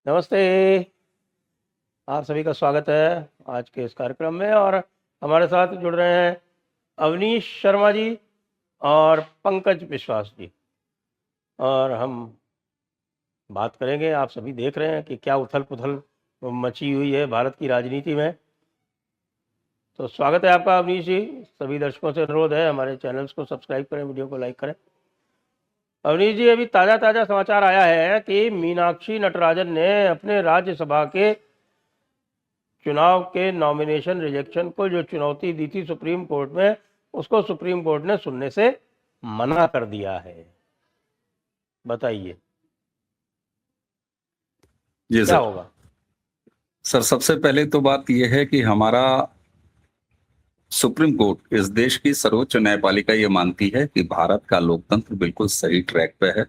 नमस्ते। आप सभी का स्वागत है आज के इस कार्यक्रम में। और हमारे साथ जुड़ रहे हैं अवनीश शर्मा जी और पंकज विश्वास जी। और हम बात करेंगे, आप सभी देख रहे हैं कि क्या उथल पुथल मची हुई है भारत की राजनीति में। तो स्वागत है आपका अवनीश जी। सभी दर्शकों से अनुरोध है हमारे चैनल्स को सब्सक्राइब करें, वीडियो को लाइक करें। अवनीश जी, अभी ताज़ा समाचार आया है कि मीनाक्षी नटराजन ने अपने राज्यसभा के चुनाव के नॉमिनेशन रिजेक्शन को जो चुनौती दी थी सुप्रीम कोर्ट में, उसको सुप्रीम कोर्ट ने सुनने से मना कर दिया है। बताइए जी क्या सर। होगा। सबसे पहले तो बात यह है कि हमारा सुप्रीम कोर्ट इस देश की सर्वोच्च न्यायपालिका ये मानती है कि भारत का लोकतंत्र बिल्कुल सही ट्रैक पे है।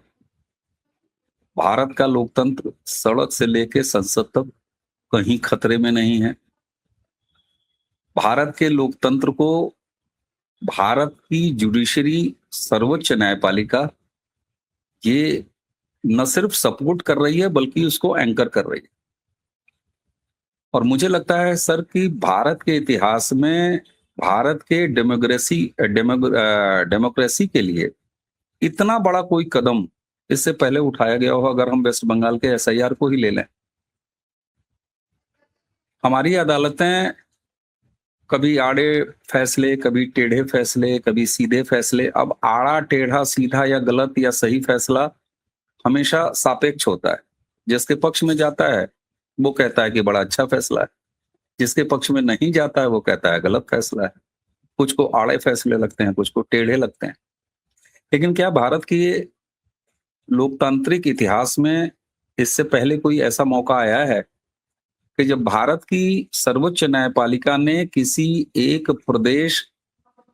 भारत का लोकतंत्र सड़क से लेके संसद तक कहीं खतरे में नहीं है। भारत के लोकतंत्र को भारत की जुडिशरी सर्वोच्च न्यायपालिका ये न सिर्फ सपोर्ट कर रही है बल्कि उसको एंकर कर रही है। और मुझे लगता है सर कि भारत के इतिहास में भारत के डेमोक्रेसी के लिए इतना बड़ा कोई कदम इससे पहले उठाया गया हो, अगर हम वेस्ट बंगाल के एसआईआर को ही ले लें। हमारी अदालतें कभी आड़े फैसले, कभी टेढ़े फैसले, कभी सीधे फैसले। अब आड़ा टेढ़ा सीधा या गलत या सही फैसला हमेशा सापेक्ष होता है। जिसके पक्ष में जाता है वो कहता है कि बड़ा अच्छा फैसला है, जिसके पक्ष में नहीं जाता है वो कहता है गलत फैसला है। कुछ को आड़े फैसले लगते हैं, कुछ को टेढ़े लगते हैं। लेकिन क्या भारत की लोकतांत्रिक इतिहास में इससे पहले कोई ऐसा मौका आया है कि जब भारत की सर्वोच्च न्यायपालिका ने किसी एक प्रदेश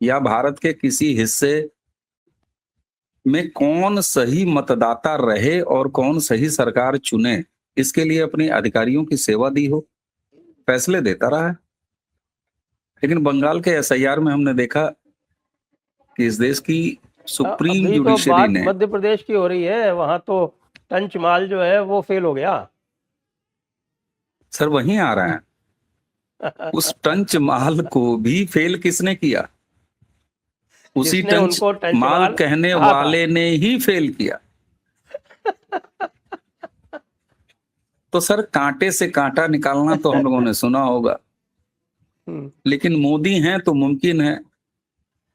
या भारत के किसी हिस्से में कौन सही मतदाता रहे और कौन सही सरकार चुने, इसके लिए अपने अधिकारियों की सेवा दी हो, फैसले देता रहा है। लेकिन बंगाल के एसआईआर में हमने देखा कि इस देश की सुप्रीम अभी तो जुडिशरी बात ने मध्य प्रदेश की हो रही है, वहां तो टंचमाल जो है वो फेल हो गया। सर वहीं आ रहे हैं। उस टंचमाल को भी फेल किसने किया? उसी जिसने टंच उनको माल टंचमाल कहने कहा था। वाले ने ही फेल किया। तो सर कांटे से कांटा निकालना तो हम लोगों ने सुना होगा, लेकिन मोदी हैं तो मुमकिन है।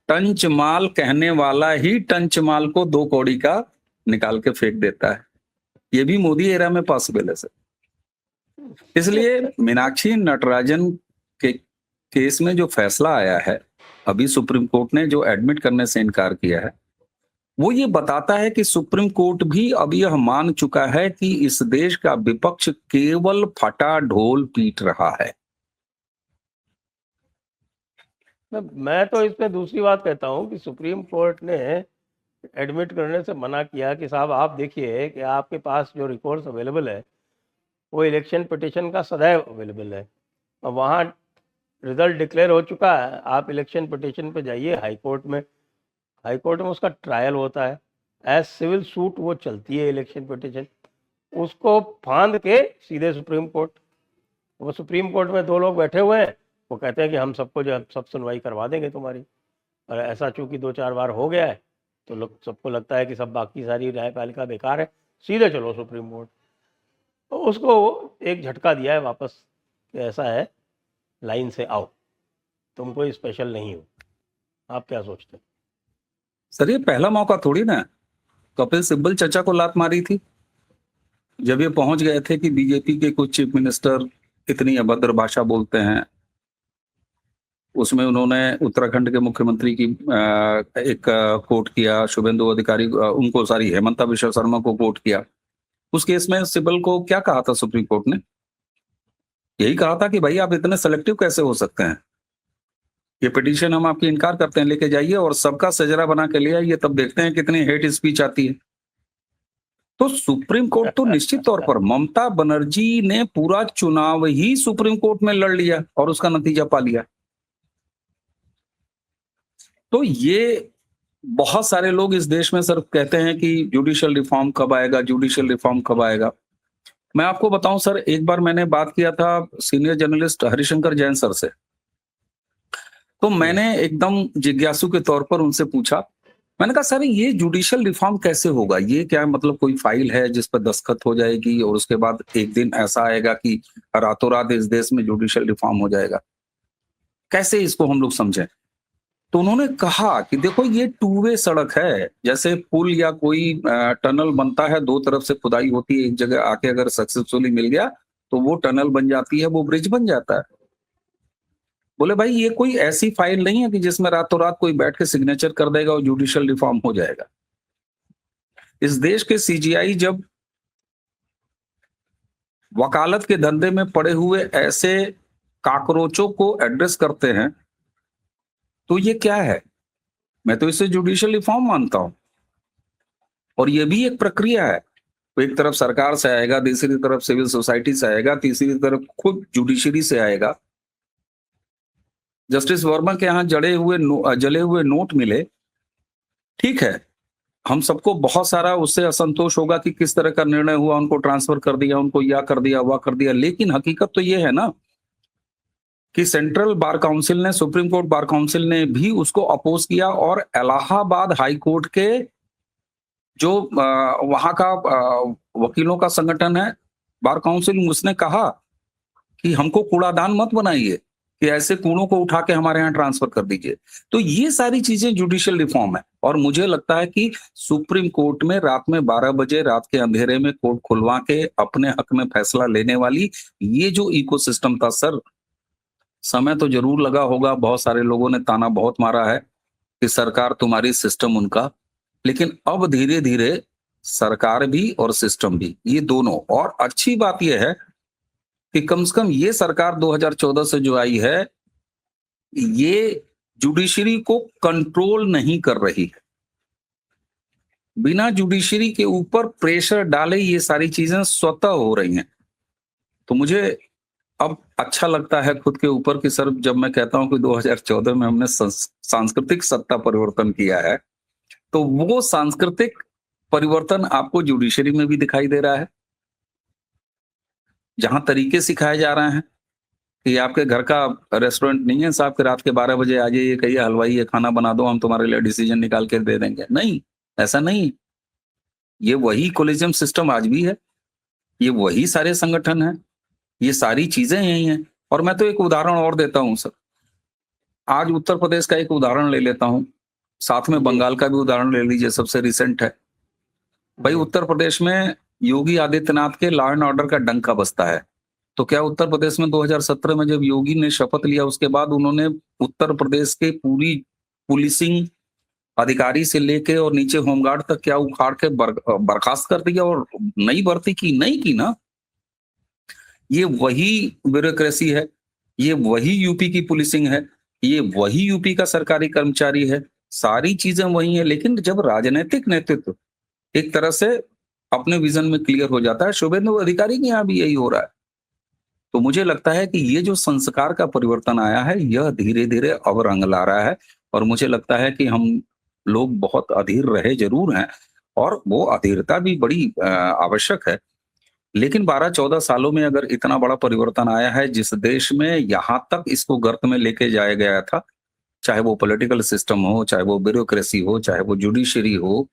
टंचमाल कहने वाला ही टंचमाल को 2 कौड़ी का निकाल के फेंक देता है। ये भी मोदी एरा में पॉसिबल है सर। इसलिए मीनाक्षी नटराजन के केस में जो फैसला आया है, अभी सुप्रीम कोर्ट ने जो एडमिट करने से इनकार किया है, वो ये बताता है कि सुप्रीम कोर्ट भी अब यह मान चुका है कि इस देश का विपक्ष केवल फटा ढोल पीट रहा है। मैं तो इसमें दूसरी बात कहता हूं कि सुप्रीम कोर्ट ने एडमिट करने से मना किया कि साहब आप देखिए कि आपके पास जो रिकॉर्ड्स अवेलेबल है वो इलेक्शन पिटीशन का सदैव अवेलेबल है, और वहाँ रिजल्ट डिक्लेयर हो चुका है। आप इलेक्शन पिटीशन पे जाइए हाई कोर्ट में, हाई कोर्ट में उसका ट्रायल होता है। एज सिविल सूट वो चलती है इलेक्शन पिटीशन, उसको फांद के सीधे सुप्रीम कोर्ट। वो सुप्रीम कोर्ट में 2 लोग बैठे हुए हैं, वो कहते हैं कि हम सबको जो सब सुनवाई करवा देंगे तुम्हारी। और ऐसा चूंकि 2-4 बार हो गया है तो लोग सबको लगता है कि सब बाकी सारी न्यायपालिका बेकार है, सीधे चलो सुप्रीम कोर्ट। तो उसको एक झटका दिया है वापस कि ऐसा है, लाइन से आओ, तुम कोई स्पेशल नहीं हो। आप क्या सोचते हैं? सर ये पहला मौका थोड़ी ना। कपिल सिब्बल चचा को लात मारी थी जब ये पहुंच गए थे कि बीजेपी के कुछ चीफ मिनिस्टर इतनी अभद्र भाषा बोलते हैं। उसमें उन्होंने उत्तराखंड के मुख्यमंत्री की एक कोट किया, शुभेंदु अधिकारी उनको सारी हेमंता विश्व शर्मा को कोट किया। उस केस में सिब्बल को क्या कहा था सुप्रीम कोर्ट ने? यही कहा था कि भाई आप इतने सेलेक्टिव कैसे हो सकते हैं, ये पिटीशन हम आपकी इनकार करते हैं, लेके जाइए और सबका सजरा बना के ले आइए, तब देखते हैं कितनी हेट स्पीच आती है। तो सुप्रीम कोर्ट तो निश्चित तौर पर, ममता बनर्जी ने पूरा चुनाव ही सुप्रीम कोर्ट में लड़ लिया और उसका नतीजा पा लिया। तो ये बहुत सारे लोग इस देश में सर कहते हैं कि जुडिशियल रिफॉर्म कब आएगा, जुडिशियल रिफॉर्म कब आएगा। मैं आपको बताऊं सर, एक बार मैंने बात किया था senior journalist Harishankar Jain sir से। तो मैंने एकदम जिज्ञासु के तौर पर उनसे पूछा, मैंने कहा सर ये जुडिशियल रिफॉर्म कैसे होगा? ये क्या मतलब कोई फाइल है जिस पर दस्तखत हो जाएगी और उसके बाद एक दिन ऐसा आएगा कि रातों रात इस देश में जुडिशियल रिफॉर्म हो जाएगा? कैसे इसको हम लोग समझें? तो उन्होंने कहा कि देखो ये टू वे सड़क है, जैसे पुल या कोई टनल बनता है, दो तरफ से खुदाई होती है, एक जगह आके अगर सक्सेसफुली मिल गया तो वो टनल बन जाती है, वो ब्रिज बन जाता है। बोले भाई ये कोई ऐसी फाइल नहीं है कि जिसमें रातों रात कोई बैठ के सिग्नेचर कर देगा और जुडिशियल रिफॉर्म हो जाएगा। इस देश के सीजीआई जब वकालत के धंधे में पड़े हुए ऐसे काकरोचों को एड्रेस करते हैं तो ये क्या है? मैं तो इसे जुडिशियल रिफॉर्म मानता हूं। और ये भी एक प्रक्रिया है। तो एक तरफ सरकार से आएगा, दूसरी तरफ सिविल सोसाइटी से आएगा, तीसरी तरफ खुद जुडिशरी से आएगा। जस्टिस वर्मा के यहाँ जले हुए नोट मिले, ठीक है, हम सबको बहुत सारा उससे असंतोष होगा कि किस तरह का निर्णय हुआ, उनको ट्रांसफर कर दिया, उनको या कर दिया, वह कर दिया। लेकिन हकीकत तो ये है ना कि सेंट्रल बार काउंसिल ने, सुप्रीम कोर्ट बार काउंसिल ने भी उसको अपोज किया और इलाहाबाद हाई कोर्ट के जो वहां का वकीलों का संगठन है, बार काउंसिल, उसने कहा कि हमको कूड़ादान मत बनाइए, कि ऐसे कूड़ों को उठा के हमारे यहाँ ट्रांसफर कर दीजिए। तो ये सारी चीजें जुडिशियल रिफॉर्म है। और मुझे लगता है कि सुप्रीम कोर्ट में रात में 12 बजे रात के अंधेरे में कोर्ट खुलवा के अपने हक में फैसला लेने वाली ये जो इकोसिस्टम था सर, समय तो जरूर लगा होगा, बहुत सारे लोगों ने ताना बहुत मारा है कि सरकार तुम्हारी, सिस्टम उनका। लेकिन अब धीरे धीरे सरकार भी और सिस्टम भी, ये दोनों, और अच्छी बात यह है कि कम से कम ये सरकार 2014 से जो आई है, ये जुडिशरी को कंट्रोल नहीं कर रही है। बिना जुडिशरी के ऊपर प्रेशर डाले ये सारी चीजें स्वतः हो रही हैं। तो मुझे अब अच्छा लगता है खुद के ऊपर कि सर, जब मैं कहता हूं कि 2014 में हमने सांस्कृतिक सत्ता परिवर्तन किया है, तो वो सांस्कृतिक परिवर्तन आपको जुडिशरी में भी दिखाई दे रहा है, जहां तरीके सिखाए जा रहे हैं कि आपके घर का रेस्टोरेंट नहीं है साहब कि रात के 12 बजे आ जाइए, कहिए हलवाई ये खाना बना दो, हम तुम्हारे लिए डिसीजन निकाल के दे देंगे। नहीं, ऐसा नहीं। ये वही कोलिजियम सिस्टम आज भी है, ये वही सारे संगठन है, ये सारी चीजें यही हैं। और मैं तो एक उदाहरण और देता हूं सर, आज उत्तर प्रदेश का एक उदाहरण ले लेता हूं, साथ में बंगाल का भी उदाहरण ले लीजिए, सबसे रिसेंट है। भाई उत्तर प्रदेश में योगी आदित्यनाथ के लॉ एंड ऑर्डर का डंका बजता है। तो क्या उत्तर प्रदेश में 2017 में जब योगी ने शपथ लिया, उसके बाद उन्होंने उत्तर प्रदेश के पूरी पुलिसिंग अधिकारी से लेके और नीचे होमगार्ड तक क्या उखाड़ के बर्खास्त कर दिया और नई भर्ती की? नहीं की ना। ये वही ब्यूरोक्रेसी है, ये वही यूपी की पुलिसिंग है, ये वही यूपी का सरकारी कर्मचारी है, सारी चीजें वही है। लेकिन जब राजनीतिक नेतृत्व एक तरह से अपने विजन में क्लियर हो जाता है, शुभेंदु अधिकारी के यहाँ भी यही हो रहा है। तो मुझे लगता है कि ये जो संस्कार का परिवर्तन आया है, यह धीरे धीरे अब रंग ला रहा है। और मुझे लगता है कि हम लोग बहुत अधीर रहे जरूर हैं, और वो अधीरता भी बड़ी आवश्यक है। लेकिन 12-14 सालों में अगर इतना बड़ा परिवर्तन आया है, जिस देश में यहाँ तक इसको गर्त में लेके जाया गया था, चाहे वो पॉलिटिकल सिस्टम हो, चाहे वो ब्यूरोक्रेसी हो, चाहे वो जुडिशरी हो,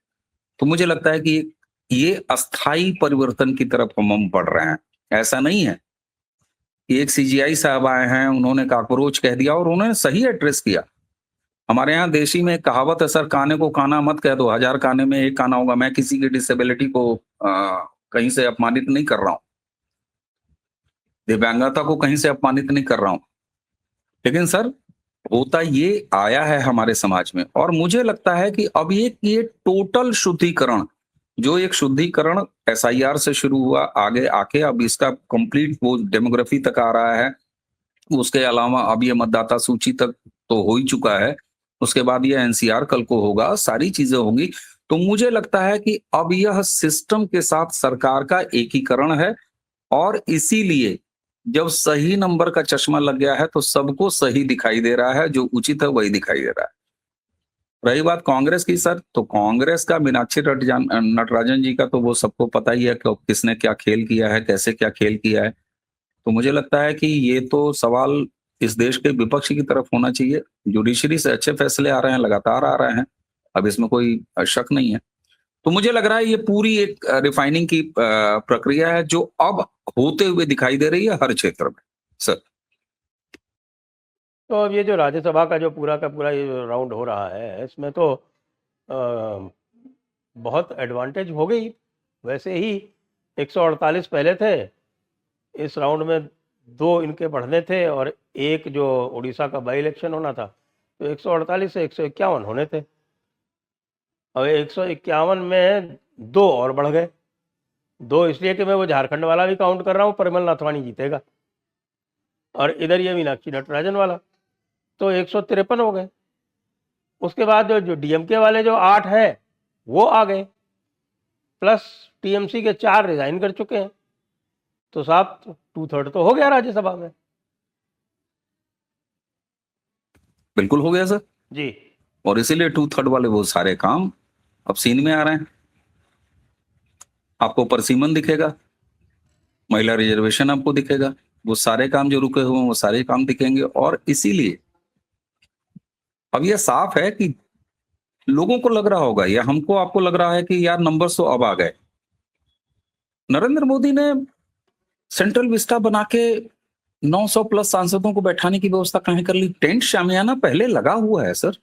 तो मुझे लगता है कि ये अस्थाई परिवर्तन की तरफ हम बढ़ रहे हैं। ऐसा नहीं है कि एक सीजीआई साहब आए हैं, उन्होंने कॉकरोच कह दिया, और उन्होंने सही एड्रेस किया। हमारे यहाँ देशी में एक कहावत है सर, काने को काना मत कह दो, 1000 काने में एक काना होगा। मैं किसी की डिसेबिलिटी को कहीं से अपमानित नहीं कर रहा हूं, दिव्यांगता को कहीं से अपमानित नहीं कर रहा हूं। लेकिन सर, होता ये आया है हमारे समाज में, और मुझे लगता है कि अब ये टोटल शुद्धिकरण, जो एक शुद्धिकरण एसआईआर से शुरू हुआ, आगे आके अब इसका कंप्लीट वो डेमोग्राफी तक आ रहा है। उसके अलावा अब ये मतदाता सूची तक तो हो ही चुका है, उसके बाद ये एनसीआर कल को होगा, सारी चीजें होंगी। तो मुझे लगता है कि अब यह सिस्टम के साथ सरकार का एकीकरण है, और इसीलिए जब सही नंबर का चश्मा लग गया है तो सबको सही दिखाई दे रहा है, जो उचित है वही दिखाई दे रहा है। रही बात कांग्रेस की सर, तो कांग्रेस का मीनाक्षी नटराजन जी का तो वो सबको पता ही है कि किसने क्या खेल किया है, कैसे क्या खेल किया है। तो मुझे लगता है कि ये तो सवाल इस देश के विपक्ष की तरफ होना चाहिए। जुडिशरी से अच्छे फैसले आ रहे हैं, लगातार आ रहे हैं। अब इसमें कोई शक नहीं है। तो मुझे लग रहा है ये पूरी एक रिफाइनिंग की प्रक्रिया है जो अब होते हुए दिखाई दे रही है हर क्षेत्र में। सर, तो अब ये जो राज्यसभा का जो पूरा का पूरा ये राउंड हो रहा है, इसमें तो बहुत एडवांटेज हो गई। वैसे ही 148 पहले थे, इस राउंड में 2 इनके बढ़ने थे और एक जो उड़ीसा का बाई इलेक्शन होना था, तो 148 से 151 होने थे। अब 151 में 2 और बढ़ गए। 2 इसलिए कि मैं वो झारखंड वाला भी काउंट कर रहा हूँ, परिमल नाथवाणी जीतेगा, और इधर ये मीनाक्षी नटराजन वाला, तो 153 हो गए। उसके बाद जो डीएमके वाले जो 8 है वो आ गए, प्लस टीएमसी के 4 रिजाइन कर चुके हैं। तो साहब 2/3 तो हो गया राज्यसभा में। बिल्कुल हो गया सर। जी। और इसीलिए 2/3 वाले वो सारे काम अब सीन में आ रहे हैं। आपको परसीमन दिखेगा, महिला रिजर्वेशन आपको दिखेगा, वो सारे काम जो रुके हुए हैं वो सारे काम दिखेंगे। और इसीलिए अब ये साफ है कि लोगों को लग रहा होगा या हमको आपको लग रहा है कि यार नंबर्स तो अब आ गए। नरेंद्र मोदी ने सेंट्रल विस्टा बना के 900 प्लस सांसदों को बैठाने की व्यवस्था कहीं कर ली। टेंट शामियाना पहले लगा हुआ है सर।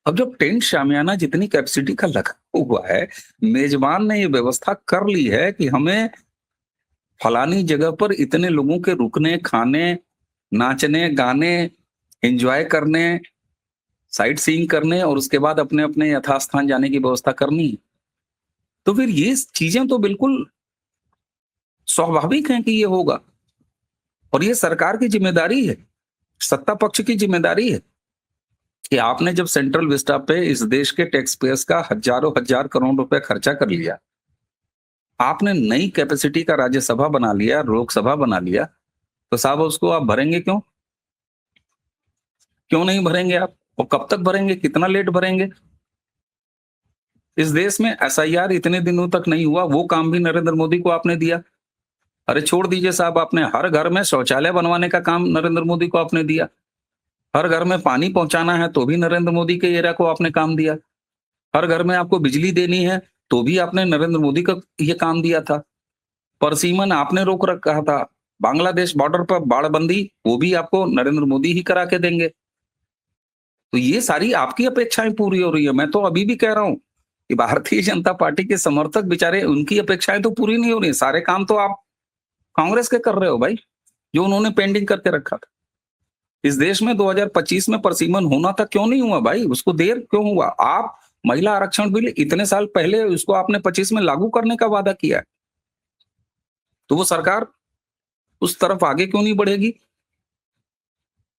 अब जब टेंट शामियाना जितनी कैपेसिटी का लगा हुआ है, मेजबान ने ये व्यवस्था कर ली है कि हमें फलानी जगह पर इतने लोगों के रुकने, खाने, नाचने, गाने, एंजॉय करने, साइट सीइंग करने और उसके बाद अपने अपने यथास्थान जाने की व्यवस्था करनी है। तो फिर ये चीजें तो बिल्कुल स्वाभाविक है कि ये होगा। और ये सरकार की जिम्मेदारी है, सत्ता पक्ष की जिम्मेदारी है कि आपने जब सेंट्रल विस्टा पे इस देश के टैक्स पेयर्स का हजारों हजार करोड़ रुपए खर्चा कर लिया, आपने नई कैपेसिटी का राज्यसभा बना लिया, लोकसभा बना लिया, तो साहब उसको आप भरेंगे क्यों? क्यों नहीं भरेंगे आप? और कब तक भरेंगे? कितना लेट भरेंगे? इस देश में एसआईआर इतने दिनों तक नहीं हुआ, वो काम भी नरेंद्र मोदी को आपने दिया। अरे छोड़ दीजिए साहब, आपने हर घर में शौचालय बनवाने का काम नरेंद्र मोदी को आपने दिया। हर घर में पानी पहुंचाना है तो भी नरेंद्र मोदी के एरिया को आपने काम दिया। हर घर में आपको बिजली देनी है तो भी आपने नरेंद्र मोदी का ये काम दिया था। परसीमन आपने रोक रखा था। बांग्लादेश बॉर्डर पर बाड़बंदी वो भी आपको नरेंद्र मोदी ही करा के देंगे। तो ये सारी आपकी अपेक्षाएं पूरी हो रही है। मैं तो अभी भी कह रहा हूं कि भारतीय जनता पार्टी के समर्थक बेचारे, उनकी अपेक्षाएं तो पूरी नहीं हो रही। सारे काम तो आप कांग्रेस के कर रहे हो भाई, जो उन्होंने पेंडिंग करके रखा था। इस देश में 2025 में परसीमन होना था, क्यों नहीं हुआ भाई? उसको देर क्यों हुआ? आप महिला आरक्षण बिल इतने साल पहले उसको आपने 25 में लागू करने का वादा किया है, तो वो सरकार उस तरफ आगे क्यों नहीं बढ़ेगी?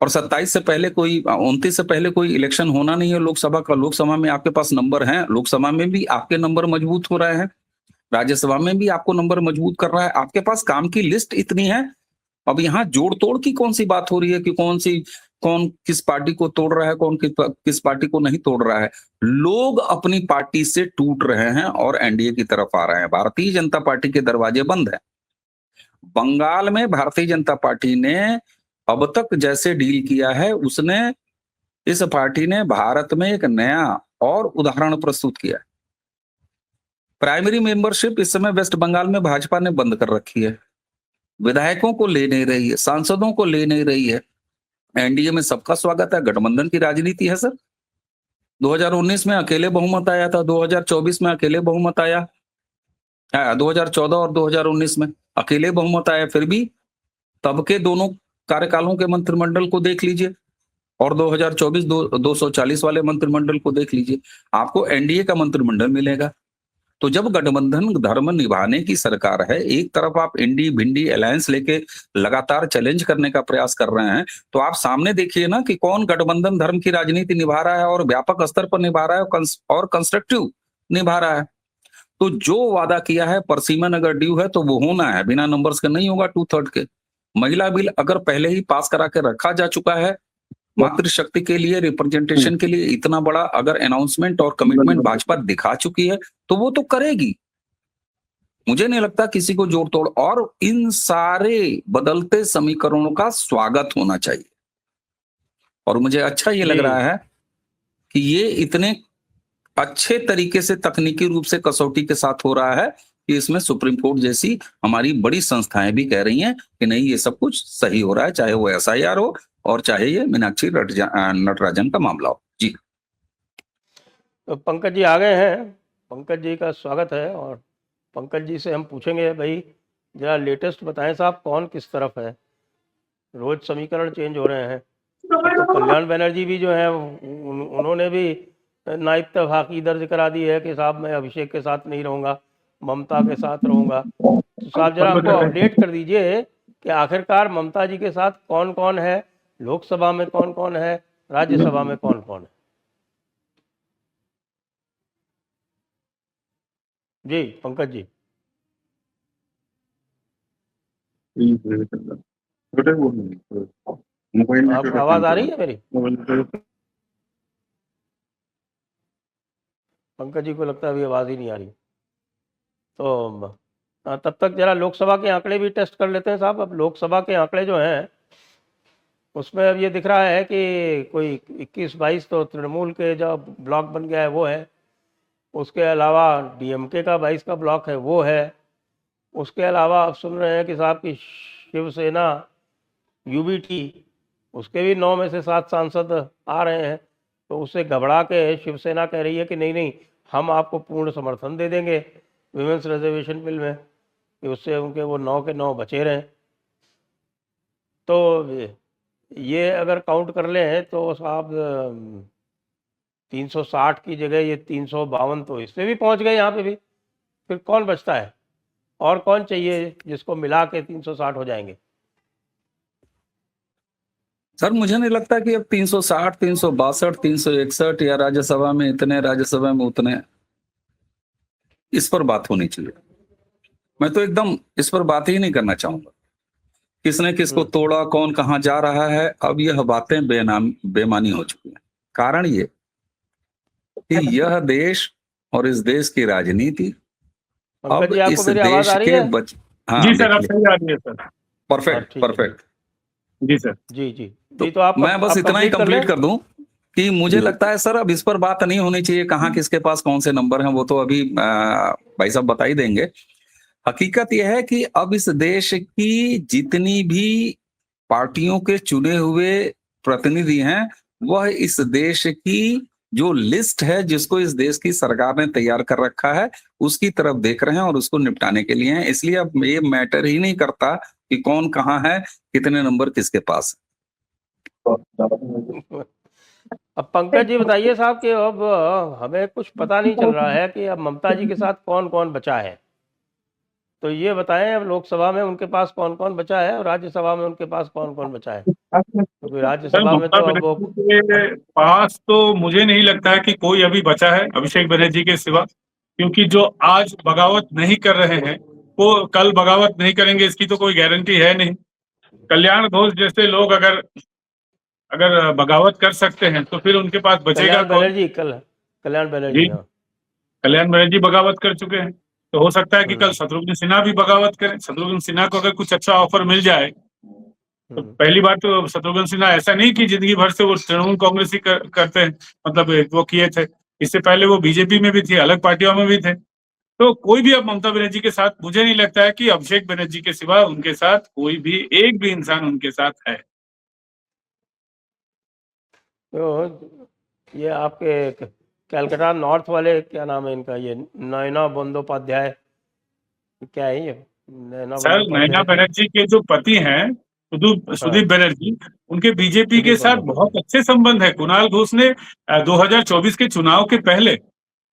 और 27 से पहले कोई 29 से पहले कोई इलेक्शन होना नहीं है लोकसभा का। लोकसभा में आपके पास नंबर हैं, लोकसभा में भी आपके नंबर मजबूत हो रहे हैं, राज्यसभा में भी आपको नंबर मजबूत कर रहा है। आपके पास काम की लिस्ट इतनी है। अब यहाँ जोड़ तोड़ की कौन सी बात हो रही है कि कौन किस पार्टी को तोड़ रहा है, कौन किस पार्टी को नहीं तोड़ रहा है? लोग अपनी पार्टी से टूट रहे हैं और एनडीए की तरफ आ रहे हैं। भारतीय जनता पार्टी के दरवाजे बंद हैं। बंगाल में भारतीय जनता पार्टी ने अब तक जैसे डील किया है, उसने इस पार्टी ने भारत में एक नया और उदाहरण प्रस्तुत किया है। प्राइमरी मेंबरशिप इस समय वेस्ट बंगाल में भाजपा ने बंद कर रखी है। विधायकों को ले नहीं रही है, सांसदों को ले नहीं रही है। एनडीए में सबका स्वागत है, गठबंधन की राजनीति है सर। 2019 में अकेले बहुमत आया था, 2024 में अकेले बहुमत आया, 2014 और 2019 में अकेले बहुमत आया। फिर भी तब के दोनों कार्यकालों के मंत्रिमंडल को देख लीजिए और 2024 240 वाले मंत्रिमंडल को देख लीजिए, आपको एनडीए का मंत्रिमंडल मिलेगा। तो जब गठबंधन धर्म निभाने की सरकार है, एक तरफ आप इंडी भिंडी अलायंस लेके लगातार चैलेंज करने का प्रयास कर रहे हैं, तो आप सामने देखिए ना कि कौन गठबंधन धर्म की राजनीति निभा रहा है और व्यापक स्तर पर निभा रहा है और कंस्ट्रक्टिव निभा रहा है। तो जो वादा किया है, परसीमन अगर ड्यू है तो वो होना है, बिना नंबर्स के नहीं होगा 2/3 के। महिला बिल अगर पहले ही पास करा के रखा जा चुका है, मातृशक्ति के लिए, रिप्रेजेंटेशन के लिए इतना बड़ा अगर अनाउंसमेंट और कमिटमेंट भाजपा दिखा चुकी है तो वो तो करेगी। मुझे नहीं लगता किसी को जोड़ तोड़, और इन सारे बदलते समीकरणों का स्वागत होना चाहिए। और मुझे अच्छा ये लग जी रहा है कि ये इतने अच्छे तरीके से तकनीकी रूप से कसौटी के साथ हो रहा है कि इसमें सुप्रीम कोर्ट जैसी हमारी बड़ी संस्थाएं भी कह रही हैं कि नहीं, ये सब कुछ सही हो रहा है, चाहे वो एसआईआर हो और चाहे ये मीनाक्षी नटराजन का मामला हो। जी, तो पंकज जी आ गए हैं, पंकज जी का स्वागत है। और पंकज जी से हम पूछेंगे, भाई जरा लेटेस्ट बताएं साहब, कौन किस तरफ है? रोज समीकरण चेंज हो रहे हैं। तो कल्याण बनर्जी भी जो है उन्होंने भी नाइब तफाकी दर्ज करा दी है कि साहब मैं अभिषेक के साथ नहीं रहूंगा, ममता के साथ रहूंगा। तो साहब जरा हमको अपडेट कर दीजिए कि आखिरकार ममता जी के साथ कौन कौन है, लोकसभा में कौन कौन है, राज्यसभा में कौन कौन है? जी पंकज जी, आपको आवाज आ रही है मेरी? पंकज जी को लगता है अभी आवाज ही नहीं आ रही। तो तब तक जरा लोकसभा के आंकड़े भी टेस्ट कर लेते हैं साहब। अब लोकसभा के आंकड़े जो हैं उसमें अब ये दिख रहा है कि कोई 21-22 तो तृणमूल के जो ब्लॉक बन गया है वो है, उसके अलावा डीएमके का 22 का ब्लॉक है वो है, उसके अलावा आप सुन रहे हैं कि साहब की शिवसेना यूबीटी, उसके भी 9 में से 7 सांसद आ रहे हैं। तो उससे घबरा के शिवसेना कह रही है कि नहीं नहीं, हम आपको पूर्ण समर्थन दे देंगे विमेंस रिजर्वेशन बिल में, कि उससे उनके वो 9 के 9 बचे रहें। तो ये अगर काउंट कर लें तो साहब 360 की जगह ये 352 तो इससे भी पहुंच गए यहाँ पे भी। फिर कौन बचता है और कौन चाहिए जिसको मिला के 360 हो जाएंगे? सर मुझे नहीं लगता कि अब 360, 362, 361 या राज्यसभा में इतने, राज्यसभा में उतने, इस पर बात होनी चाहिए। मैं तो एकदम इस पर बात ही नहीं करना चाहूंगा। किसने किसको तोड़ा, कौन कहां जा रहा है, अब यह बातें बेमानी हो चुकी है। कारण ये कि यह देश और इस देश की राजनीति पंकज अब जी आपको इस मेरी आवाज देश आ रही के है? हाँ जी सर, आप देखिए, सही आ रही है सर। परफेक्ट ठीक है परफेक्ट। जी सर। जी जी तो जी। तो आप मैं बस आप इतना ही कंप्लीट कर दूं कि मुझे जी। लगता है सर अब इस पर बात नहीं होनी चाहिए कहाँ किसके पास कौन से नंबर हैं, वो तो अभी भाई साहब बता ही देंगे। हकीकत यह है कि अब इस देश की जितनी भी पार्टियों के चुने हुए प्रतिनिधि हैं, वह इस देश की जो लिस्ट है जिसको इस देश की सरकार ने तैयार कर रखा है उसकी तरफ देख रहे हैं और उसको निपटाने के लिए हैं। इसलिए अब ये मैटर ही नहीं करता कि कौन कहाँ है, कितने नंबर किसके पास है। अब पंकज जी बताइए साहब कि अब हमें कुछ पता नहीं चल रहा है कि अब ममता जी के साथ कौन कौन बचा है। तो ये बताएं अब लोकसभा में उनके पास कौन कौन बचा है और राज्यसभा में उनके पास कौन कौन बचा है? क्योंकि सर राज्यसभा में ममता तो अब वो बनर्जी के पास तो मुझे नहीं लगता है कि कोई अभी बचा है अभिषेक बनर्जी के सिवा, क्योंकि जो आज बगावत नहीं कर रहे हैं वो कल बगावत नहीं करेंगे इसकी तो कोई गारंटी है नहीं। कल्याण घोष जैसे लोग अगर अगर बगावत कर सकते हैं तो फिर उनके पास बचेगा कल्याण कौन? बनर्जी, कल्याण बनर्जी, जी, हाँ। कल्याण बनर्जी बगावत कर चुके हैं, तो हो सकता है कि कल हम्म, शत्रुघ्न सिन्हा भी बगावत करें। शत्रुघ्न सिन्हा को अगर कुछ अच्छा ऑफर मिल जाए तो हम्म, पहली बात तो शत्रुघ्न सिन्हा ऐसा नहीं कि जिंदगी भर से वो तृणमूल कांग्रेस ही करते हैं, मतलब वो किए थे। इससे पहले वो बीजेपी में भी थे, अलग पार्टियों में भी थे। तो कोई भी अब ममता बनर्जी के साथ, मुझे नहीं लगता है कि अभिषेक बनर्जी के सिवा उनके साथ कोई भी एक भी इंसान उनके साथ है। तो ये आपके कैलकाटा नॉर्थ वाले, क्या नाम है इनका, ये नयना बंदोपाध्याय, क्या है ये नयना सर नयना बंदोपाध्याय? बनर्जी के जो पति हैं हाँ, सुदीप बनर्जी, उनके बीजेपी के सुदीप साथ बहुत बंदोपाध्याय। अच्छे संबंध है। कुणाल घोष ने 2024 के चुनाव के पहले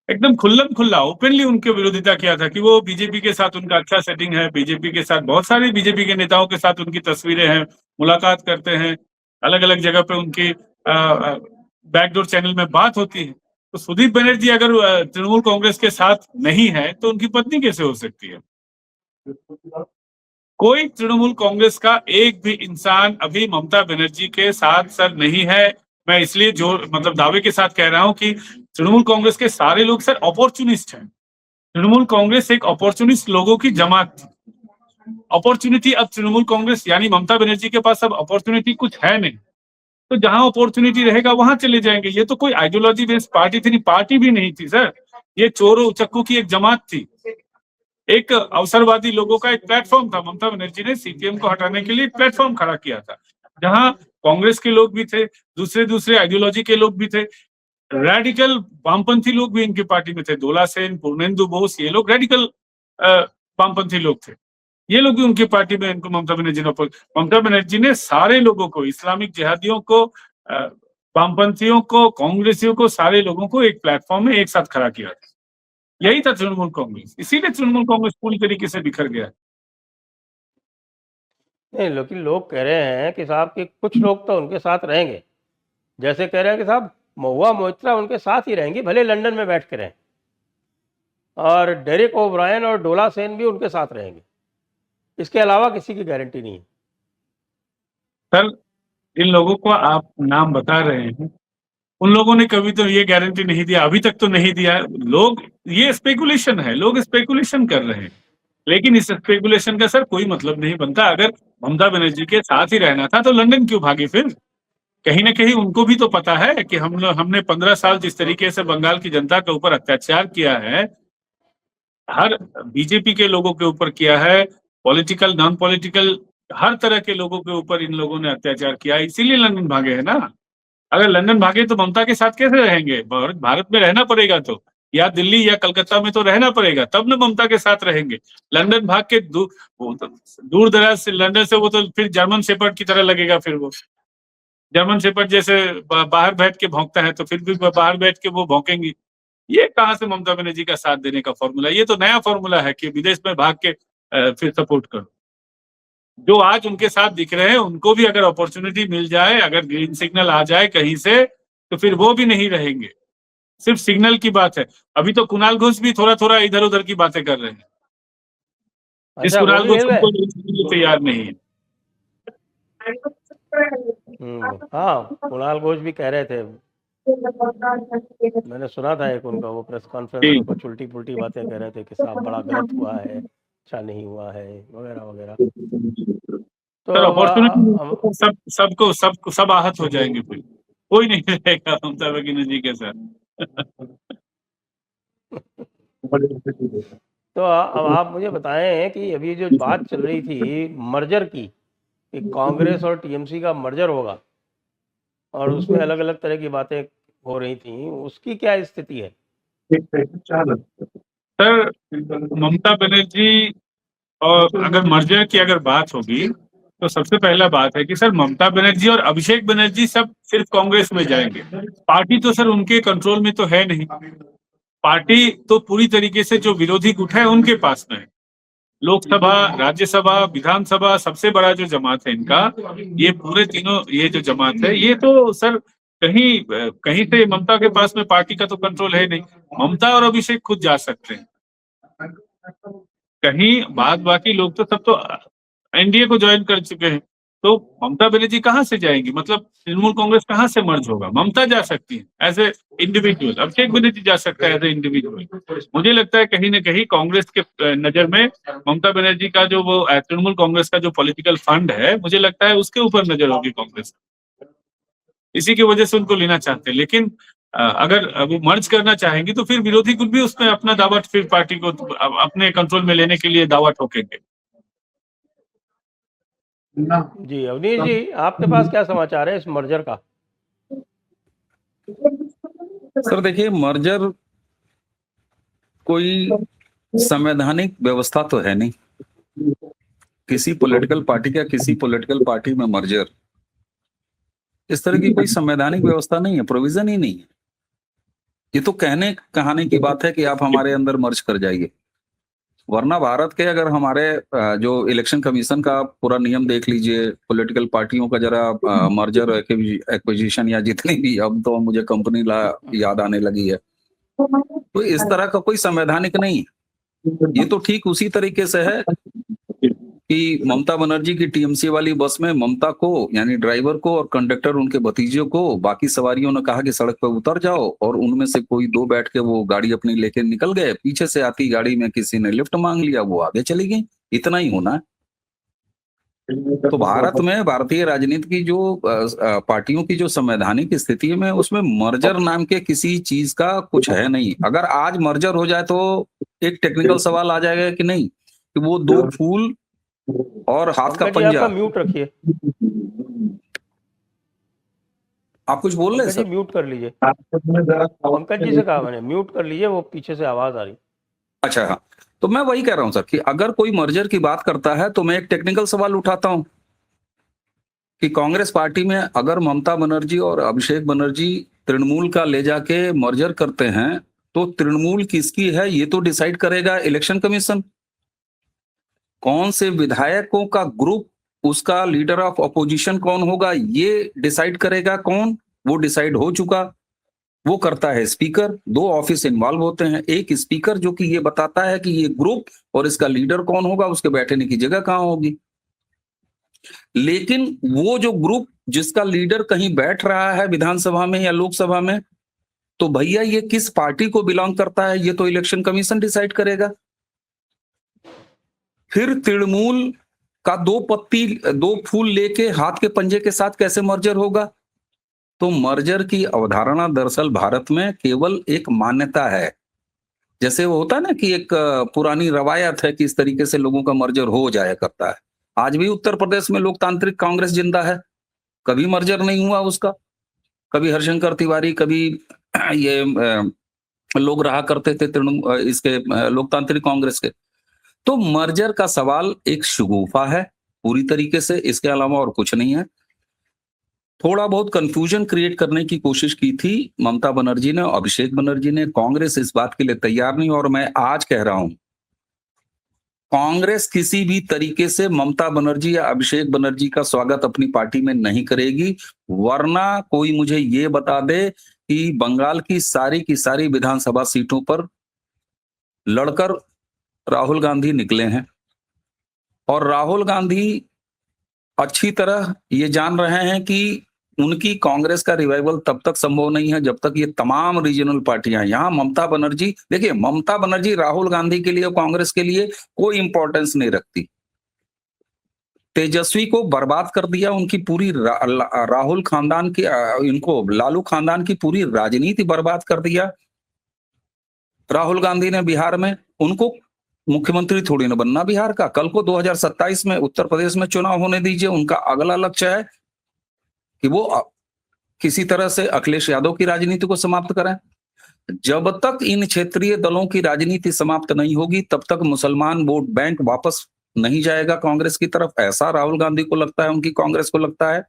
एकदम खुल्लम खुल्ला ओपनली उनके विरोधिता किया था कि वो बीजेपी के साथ उनका अच्छा सेटिंग है, बीजेपी के साथ बहुत सारे बीजेपी के नेताओं के साथ उनकी तस्वीरें हैं, मुलाकात करते हैं, अलग अलग जगह पे उनकी बैकडोर चैनल में बात होती है। तो सुदीप बनर्जी अगर तृणमूल कांग्रेस के साथ नहीं है तो उनकी पत्नी कैसे हो सकती है? कोई तृणमूल कांग्रेस का एक भी इंसान अभी ममता बनर्जी के साथ सर नहीं है। मैं इसलिए जो मतलब दावे के साथ कह रहा हूं कि तृणमूल कांग्रेस के सारे लोग सर अपॉर्चुनिस्ट हैं। तृणमूल कांग्रेस एक अपॉर्चुनिस्ट लोगों की जमात थी। अपॉर्चुनिटी अब तृणमूल कांग्रेस यानी ममता बनर्जी के पास अब अपॉर्चुनिटी कुछ है नहीं, तो जहां अपॉर्चुनिटी रहेगा वहां चले जाएंगे। ये तो कोई आइडियोलॉजी बेस्ड पार्टी थी, पार्टी भी नहीं थी सर, ये चोरों उचक्कों की एक जमात थी, एक अवसरवादी लोगों का एक प्लेटफॉर्म था। ममता बनर्जी ने सीपीएम को हटाने के लिए एक प्लेटफॉर्म खड़ा किया था, जहां कांग्रेस के लोग भी थे, दूसरे दूसरे आइडियोलॉजी के लोग भी थे, रेडिकल वामपंथी लोग भी इनकी पार्टी में थे, दोला सेन, पूर्णेंदु बोस, ये लोग रेडिकल वामपंथी लोग थे, ये लोग भी उनकी पार्टी में इनको ममता बनर्जी ने सारे लोगों को, इस्लामिक जिहादियों को, वामपंथियों को, कांग्रेसियों को, सारे लोगों को एक प्लेटफॉर्म में एक साथ खड़ा किया था। यही था तृणमूल कांग्रेस, इसीलिए तृणमूल कांग्रेस पूरी तरीके से बिखर गया। नहीं, लेकिन लोग कह रहे हैं कि साहब कि कुछ लोग तो उनके साथ रहेंगे, जैसे कह रहे हैं कि साहब महुआ मोइत्रा उनके साथ ही रहेंगी, भले लंदन में बैठ के रहें, और डेरेक ओब्रायन और डोला सेन भी उनके साथ रहेंगे। इसके अलावा किसी की गारंटी नहीं है। सर, इन लोगों को आप नाम बता रहे हैं, उन लोगों ने कभी तो ये गारंटी नहीं दिया, अभी तक तो नहीं दिया। लोग, ये स्पेकुलेशन है, लोग स्पेकुलेशन कर रहे हैं, लेकिन इस स्पेकुलेशन का सर कोई मतलब नहीं बनता। अगर ममता बनर्जी के साथ ही रहना था तो लंदन क्यों भागे? फिर कहीं ना कहीं उनको भी तो पता है कि हमने 15 साल जिस तरीके से बंगाल की जनता के ऊपर अत्याचार किया है, हर बीजेपी के लोगों के ऊपर किया है, पॉलिटिकल नॉन पॉलिटिकल हर तरह के लोगों के ऊपर इन लोगों ने अत्याचार किया, इसीलिए लंदन भागे है ना। अगर लंदन भागे तो ममता के साथ कैसे रहेंगे? भारत में रहना पड़ेगा, तो या दिल्ली या कलकत्ता में तो रहना पड़ेगा, तब न ममता के साथ रहेंगे। लंदन भाग के दूर दराज से लंदन से वो तो फिर जर्मन शेपर्ड की तरह लगेगा। फिर वो जर्मन शेपर्ड जैसे बाहर बैठ के भौंकता है, तो फिर भी बाहर बैठ के वो भौंकेंगी। ये कहाँ से ममता बनर्जी का साथ देने का फॉर्मूला? ये तो नया फॉर्मूला है कि विदेश में भाग के फिर सपोर्ट करो। जो आज उनके साथ दिख रहे हैं, उनको भी अगर अपॉर्चुनिटी मिल जाए, अगर ग्रीन सिग्नल आ जाए कहीं से, तो फिर वो भी नहीं रहेंगे। सिर्फ सिग्नल की बात है। अभी तो कुणाल घोष भी थोड़ा थोड़ा इधर उधर की बातें कर रहे हैं। इस अच्छा, वो कुणाल भी घोष हिल गए? को तैयार नहीं है। हाँ, कुणाल घोष भी कह रहे थे, मैंने सुना था एक उनका वो प्रेस कॉन्फ्रेंस में, कुछ उल्टी पुल्टी बातें कह रहे थे कि साहब बड़ा गलत हुआ है, अच्छा नहीं हुआ है, वगैरह वगैरह। तो सर, अब अपॉर्चुनिटी सब आहत हो जाएंगे, फिर कोई नहीं रहेगा ममता बनर्जी के साथ। तो अब आप मुझे बताएं कि अभी जो बात चल रही थी मर्जर की, कि कांग्रेस और टीएमसी का मर्जर होगा, और उसमें अलग अलग तरह की बातें हो रही थी, उसकी क्या स्थिति है? सर, ममता बनर्जी और अगर मर्जर की अगर बात होगी, तो सबसे पहला बात है कि सर ममता बनर्जी और अभिषेक बनर्जी सब सिर्फ कांग्रेस में जाएंगे। पार्टी तो सर उनके कंट्रोल में तो है नहीं। पार्टी तो पूरी तरीके से जो विरोधी गुट है उनके पास में है। लोकसभा, राज्यसभा, विधानसभा, सबसे बड़ा जो जमात है इनका, ये पूरे तीनों, ये जो जमात है, ये तो सर कहीं कहीं से ममता के पास में पार्टी का तो कंट्रोल है नहीं। ममता और अभिषेक खुद जा सकते हैं कहीं, बाद बाकी लोग तो सब तो एनडीए को ज्वाइन कर चुके हैं। तो ममता बनर्जी कहाँ से जाएंगी? मतलब तृणमूल कांग्रेस कहाँ से मर्ज होगा? ममता जा सकती है as a individual, Abhishek Banerjee जा सकता है एज ए इंडिविजुअल। मुझे लगता है कहीं ना कहीं कांग्रेस के नजर में ममता बनर्जी का जो वो तृणमूल कांग्रेस का जो पॉलिटिकल फंड है, मुझे लगता है उसके ऊपर नजर होगी कांग्रेस। इसी की वजह से उनको लेना चाहते हैं। लेकिन अगर वो मर्ज करना चाहेंगी तो फिर विरोधी गुट भी उसमें अपना दावा, फिर पार्टी को अपने कंट्रोल में लेने के लिए दावा ठोकेंगे। जी अवनीश जी, आपके पास क्या समाचार है इस मर्जर का? सर देखिए, मर्जर कोई संवैधानिक व्यवस्था तो है नहीं। किसी पॉलिटिकल पार्टी का किसी पॉलिटिकल पार्टी में मर्जर, इस तरह की कोई संवैधानिक व्यवस्था नहीं है, प्रोविजन ही नहीं है। ये तो कहने कहाने की बात है कि आप हमारे अंदर मर्ज कर जाइए, वरना भारत के अगर हमारे जो इलेक्शन कमीशन का पूरा नियम देख लीजिए, पॉलिटिकल पार्टियों का जरा मर्जर एक्विजिशन या जितनी भी, अब तो मुझे कंपनी याद आने लगी है, तो इस तरह का कोई संवैधानिक नहीं है। ये तो ठीक उसी तरीके से है कि ममता बनर्जी की टीएमसी वाली बस में ममता को यानी ड्राइवर को और कंडक्टर उनके भतीजे को बाकी सवारियों ने कहा कि सड़क पर उतर जाओ, और उनमें से कोई दो बैठ के वो गाड़ी अपनी लेके निकल गए। पीछे से आती गाड़ी में किसी ने लिफ्ट मांग लिया, वो आगे चली गई। इतना ही होना है। तो भारत में भारतीय राजनीति की जो पार्टियों की जो संवैधानिक स्थिति में, उसमें मर्जर नाम के किसी चीज का कुछ है नहीं। अगर आज मर्जर हो जाए तो एक टेक्निकल सवाल आ जाएगा कि नहीं, कि वो दो फूल और हाथ का पंकज जी पंजा। आपका म्यूट रखिए, आप कुछ बोल रहे हैं पंकज जी सर? म्यूट कर लीजिए। पंकज जी से कहा मैंने म्यूट कर लीजिए, वो पीछे से आवाज आ रही। अच्छा, हाँ। तो मैं वही कह रहा हूं सर कि अगर कोई मर्जर की बात करता है तो मैं एक टेक्निकल सवाल उठाता हूं कि कांग्रेस पार्टी में अगर ममता बनर्जी और अभिषेक बनर्जी तृणमूल का ले जाके मर्जर करते हैं, तो तृणमूल किसकी है ये तो डिसाइड करेगा इलेक्शन कमीशन। कौन से विधायकों का ग्रुप, उसका लीडर ऑफ अपोजिशन कौन होगा, ये डिसाइड करेगा कौन? वो डिसाइड हो चुका। वो करता है स्पीकर। दो ऑफिस इन्वॉल्व होते हैं, एक स्पीकर जो कि ये बताता है कि ये ग्रुप और इसका लीडर कौन होगा, उसके बैठने की जगह कहां होगी। लेकिन वो जो ग्रुप जिसका लीडर कहीं बैठ रहा है विधानसभा में या लोकसभा में, तो भैया ये किस पार्टी को बिलोंग करता है ये तो इलेक्शन कमीशन डिसाइड करेगा। फिर तृणमूल का दो फूल लेके हाथ के पंजे के साथ कैसे मर्जर होगा? तो मर्जर की अवधारणा दरअसल भारत में केवल एक मान्यता है। जैसे वो होता है ना कि एक पुरानी रवायत है कि इस तरीके से लोगों का मर्जर हो जाया करता है। आज भी उत्तर प्रदेश में लोकतांत्रिक कांग्रेस जिंदा है, कभी मर्जर नहीं हुआ उसका। कभी हरशंकर तिवारी, कभी ये लोग रहा करते थे तृणमूल इसके लोकतांत्रिक कांग्रेस के। तो मर्जर का सवाल एक शगुफा है पूरी तरीके से, इसके अलावा और कुछ नहीं है। थोड़ा बहुत कंफ्यूजन क्रिएट करने की कोशिश की थी ममता बनर्जी ने, अभिषेक बनर्जी ने। कांग्रेस इस बात के लिए तैयार नहीं, और मैं आज कह रहा हूं कांग्रेस किसी भी तरीके से ममता बनर्जी या अभिषेक बनर्जी का स्वागत अपनी पार्टी में नहीं करेगी। वरना कोई मुझे ये बता दे कि बंगाल की सारी विधानसभा सीटों पर लड़कर राहुल गांधी निकले हैं, और राहुल गांधी अच्छी तरह ये जान रहे हैं कि उनकी कांग्रेस का रिवाइवल तब तक संभव नहीं है जब तक ये तमाम रीजनल पार्टियां, यहां ममता बनर्जी, देखिए ममता बनर्जी राहुल गांधी के लिए और कांग्रेस के लिए कोई इंपॉर्टेंस नहीं रखती। तेजस्वी को बर्बाद कर दिया, उनकी पूरी राहुल खानदान की इनको लालू खानदान की पूरी राजनीति बर्बाद कर दिया राहुल गांधी ने बिहार में। उनको मुख्यमंत्री थोड़ी ना बनना बिहार का। कल को 2027 में उत्तर प्रदेश में चुनाव होने दीजिए, उनका अगला लक्ष्य है कि वो किसी तरह से अखिलेश यादव की राजनीति को समाप्त करें। जब तक इन क्षेत्रीय दलों की राजनीति समाप्त नहीं होगी तब तक मुसलमान वोट बैंक वापस नहीं जाएगा कांग्रेस की तरफ, ऐसा राहुल गांधी को लगता है, उनकी कांग्रेस को लगता है।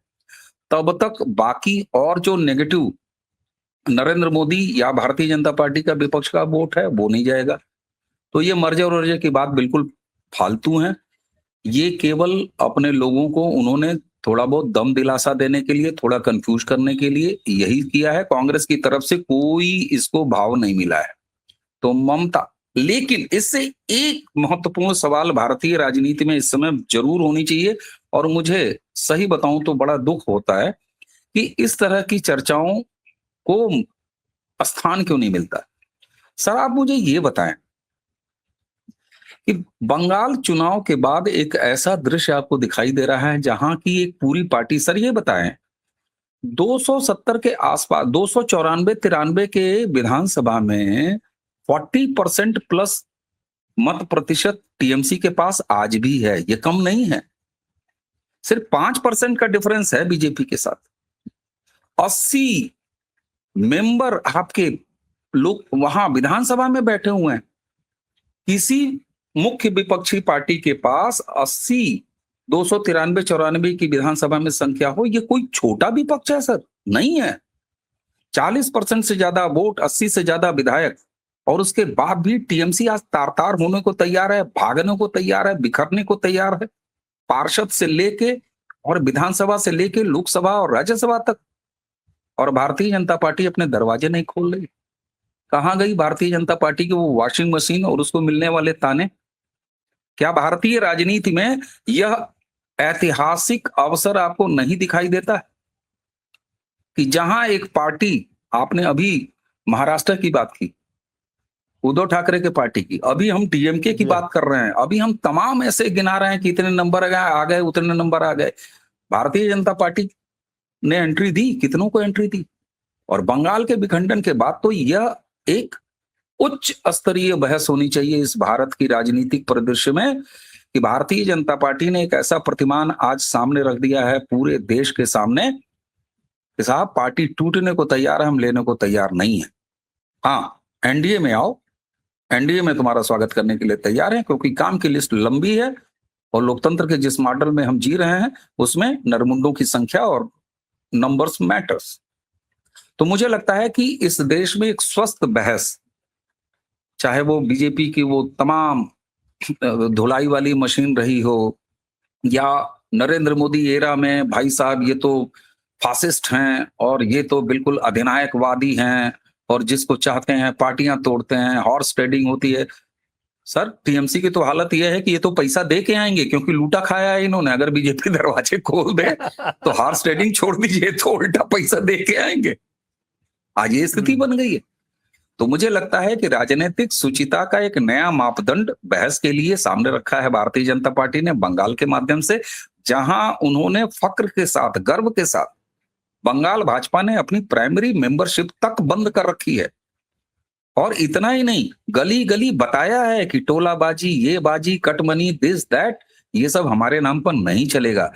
तब तक बाकी और जो नेगेटिव नरेंद्र मोदी या भारतीय जनता पार्टी का विपक्ष का वोट है वो नहीं जाएगा। तो ये मर्जर वर्जर की बात बिल्कुल फालतू है। ये केवल अपने लोगों को उन्होंने थोड़ा बहुत दम दिलासा देने के लिए, थोड़ा कंफ्यूज करने के लिए यही किया है। कांग्रेस की तरफ से कोई इसको भाव नहीं मिला है। तो ममता, लेकिन इससे एक महत्वपूर्ण सवाल भारतीय राजनीति में इस समय जरूर होनी चाहिए, और मुझे सही बताऊं तो बड़ा दुख होता है कि इस तरह की चर्चाओं को स्थान क्यों नहीं मिलता। सर आप मुझे ये बताएं कि बंगाल चुनाव के बाद एक ऐसा दृश्य आपको दिखाई दे रहा है जहां की एक पूरी पार्टी, सर ये बताएं 270 के आसपास, 294-93 के विधानसभा में 40% प्लस मत प्रतिशत टीएमसी के पास आज भी है। ये कम नहीं है, सिर्फ 5% का डिफरेंस है बीजेपी के साथ। 80 मेंबर आपके लोग वहां विधानसभा में बैठे हुए हैं। किसी मुख्य विपक्षी पार्टी के पास 80, 293-94 की विधानसभा में संख्या हो, ये कोई छोटा विपक्ष है सर? नहीं है। 40% से ज्यादा वोट, 80 से ज्यादा विधायक, और उसके बाद भी टीएमसी आज तार-तार होने को तैयार है, भागने को तैयार है, बिखरने को तैयार है, पार्षद से लेके और विधानसभा से लेके लोकसभा और राज्यसभा तक। और भारतीय जनता पार्टी अपने दरवाजे नहीं खोल रही। कहां गई भारतीय जनता पार्टी की वो वॉशिंग मशीन और उसको मिलने वाले ताने? क्या भारतीय राजनीति में यह ऐतिहासिक अवसर आपको नहीं दिखाई देता है कि जहां एक पार्टी, आपने अभी महाराष्ट्र की बात की, उद्धव ठाकरे के पार्टी की, अभी हम डीएमके की जी। बात कर रहे हैं, अभी हम तमाम ऐसे गिना रहे हैं कि इतने नंबर आ गए, उतने नंबर आ गए। भारतीय जनता पार्टी ने एंट्री दी, कितनों को एंट्री दी। और बंगाल के विखंडन के बाद तो यह एक उच्च स्तरीय बहस होनी चाहिए इस भारत की राजनीतिक परिदृश्य में कि भारतीय जनता पार्टी ने एक ऐसा प्रतिमान आज सामने रख दिया है पूरे देश के सामने कि साहब पार्टी टूटने को तैयार है, हम लेने को तैयार नहीं है। हाँ, एनडीए में आओ, एनडीए में तुम्हारा स्वागत करने के लिए तैयार है, क्योंकि काम की लिस्ट लंबी है और लोकतंत्र के जिस मॉडल में हम जी रहे हैं उसमें नरमुंडों की संख्या और नंबर्स मैटर्स। तो मुझे लगता है कि इस देश में एक स्वस्थ बहस, चाहे वो बीजेपी की वो तमाम धुलाई वाली मशीन रही हो, या नरेंद्र मोदी एरा में भाई साहब ये तो फासिस्ट हैं और ये तो बिल्कुल अधिनायकवादी हैं और जिसको चाहते हैं पार्टियां तोड़ते हैं, हॉर्स ट्रेडिंग होती है। सर, टीएमसी की तो हालत यह है कि ये तो पैसा दे के आएंगे, क्योंकि लूटा खाया है इन्होंने। अगर बीजेपी दरवाजे खोल दे तो हॉर्स ट्रेडिंग छोड़ दीजिए, तो उल्टा पैसा दे के आएंगे। आज ये स्थिति बन गई है। तो मुझे लगता है कि राजनीतिक सुचिता का एक नया मापदंड बहस के लिए सामने रखा है भारतीय जनता पार्टी ने बंगाल के माध्यम से, जहां उन्होंने फक्र के साथ, गर्व के साथ, बंगाल भाजपा ने अपनी प्राइमरी मेंबरशिप तक बंद कर रखी है। और इतना ही नहीं, गली गली बताया है कि टोलाबाजी, ये बाजी, कटमनी, दिस दैट, ये सब हमारे नाम पर नहीं चलेगा।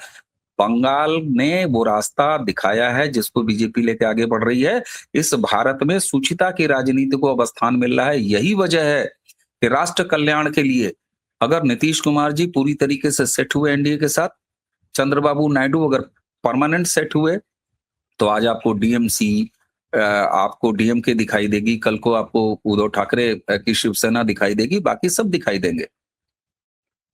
बंगाल ने वो रास्ता दिखाया है जिसको बीजेपी लेके आगे बढ़ रही है। इस भारत में सुचिता की राजनीति को अब स्थान मिल रहा है। यही वजह है कि राष्ट्र कल्याण के लिए अगर नीतीश कुमार जी पूरी तरीके से सेट हुए एनडीए के साथ, चंद्रबाबू नायडू अगर परमानेंट सेट हुए, तो आज आपको डीएमसी, आपको डीएमके दिखाई देगी, कल को आपको उद्धव ठाकरे की शिवसेना दिखाई देगी, बाकी सब दिखाई देंगे।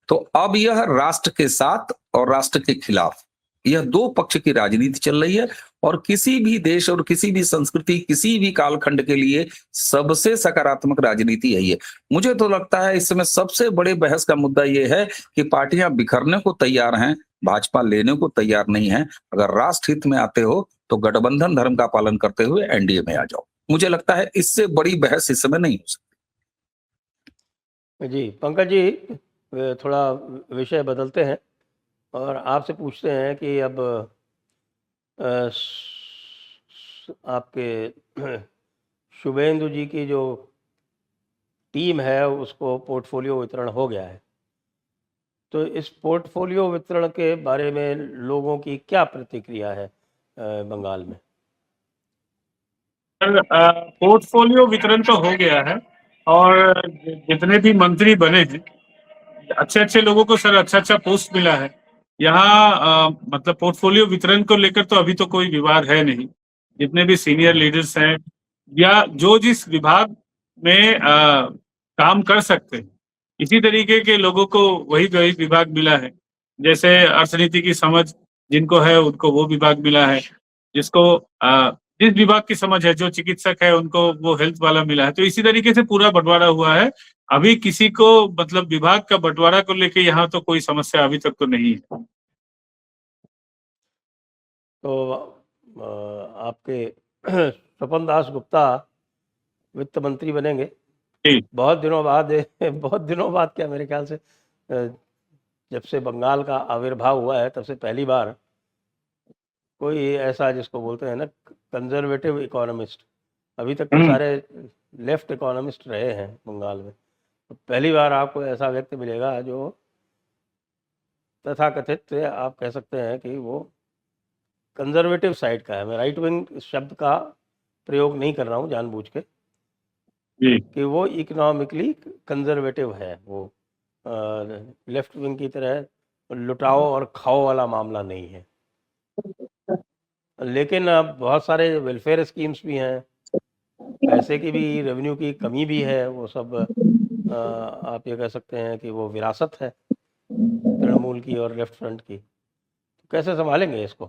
तो अब यह राष्ट्र के साथ और राष्ट्र के खिलाफ, यह दो पक्ष की राजनीति चल रही है। और किसी भी देश और किसी भी संस्कृति, किसी भी कालखंड के लिए सबसे सकारात्मक राजनीति यही है। मुझे तो लगता है इस समय सबसे बड़े बहस का मुद्दा यह है कि पार्टियां बिखरने को तैयार हैं, भाजपा लेने को तैयार नहीं है। अगर राष्ट्र हित में आते हो तो गठबंधन धर्म का पालन करते हुए एनडीए में आ जाओ। मुझे लगता है इससे बड़ी बहस इस समय नहीं हो सकती। जी पंकज जी, थोड़ा विषय बदलते हैं और आपसे पूछते हैं कि अब आपके शुभेंदु जी की जो टीम है उसको पोर्टफोलियो वितरण हो गया है, तो इस पोर्टफोलियो वितरण के बारे में लोगों की क्या प्रतिक्रिया है बंगाल में? पोर्टफोलियो वितरण तो हो गया है और जितने भी मंत्री बने हैं, अच्छे अच्छे लोगों को सर अच्छा पोस्ट मिला है। यहाँ मतलब पोर्टफोलियो वितरण को लेकर तो अभी तो कोई विवाद है नहीं। जितने भी सीनियर लीडर्स हैं या जो जिस विभाग में काम कर सकते हैं, इसी तरीके के लोगों को वही विभाग मिला है। जैसे अर्थनीति की समझ जिनको है उनको वो विभाग मिला है, जिसको जिस विभाग की समझ है, जो चिकित्सक है उनको वो हेल्थ वाला मिला है। तो इसी तरीके से पूरा बंटवारा हुआ है। अभी किसी को मतलब विभाग का बंटवारा को लेके यहाँ तो कोई समस्या अभी तक तो नहीं है। तो आपके स्वपन दास गुप्ता वित्त मंत्री बनेंगे बहुत दिनों बाद क्या, मेरे ख्याल से जब से बंगाल का आविर्भाव हुआ है तब से पहली बार कोई ऐसा, जिसको बोलते हैं ना कंजर्वेटिव इकोनॉमिस्ट, अभी तक तो सारे लेफ्ट इकोनॉमिस्ट रहे हैं बंगाल में, तो पहली बार आपको ऐसा व्यक्ति मिलेगा जो तथाकथित आप कह सकते हैं कि वो कंजर्वेटिव साइड का है। मैं राइट विंग शब्द का प्रयोग नहीं कर रहा हूँ जानबूझ के, कि वो इकोनॉमिकली कंजर्वेटिव है, वो लेफ्ट विंग की तरह लुटाओ और खाओ वाला मामला नहीं है। लेकिन अब बहुत सारे वेलफेयर स्कीम्स भी हैं, पैसे की भी, रेवेन्यू की कमी भी है, वो सब आप ये कह सकते हैं कि वो विरासत है तृणमूल की और लेफ्ट फ्रंट की। तो कैसे संभालेंगे इसको?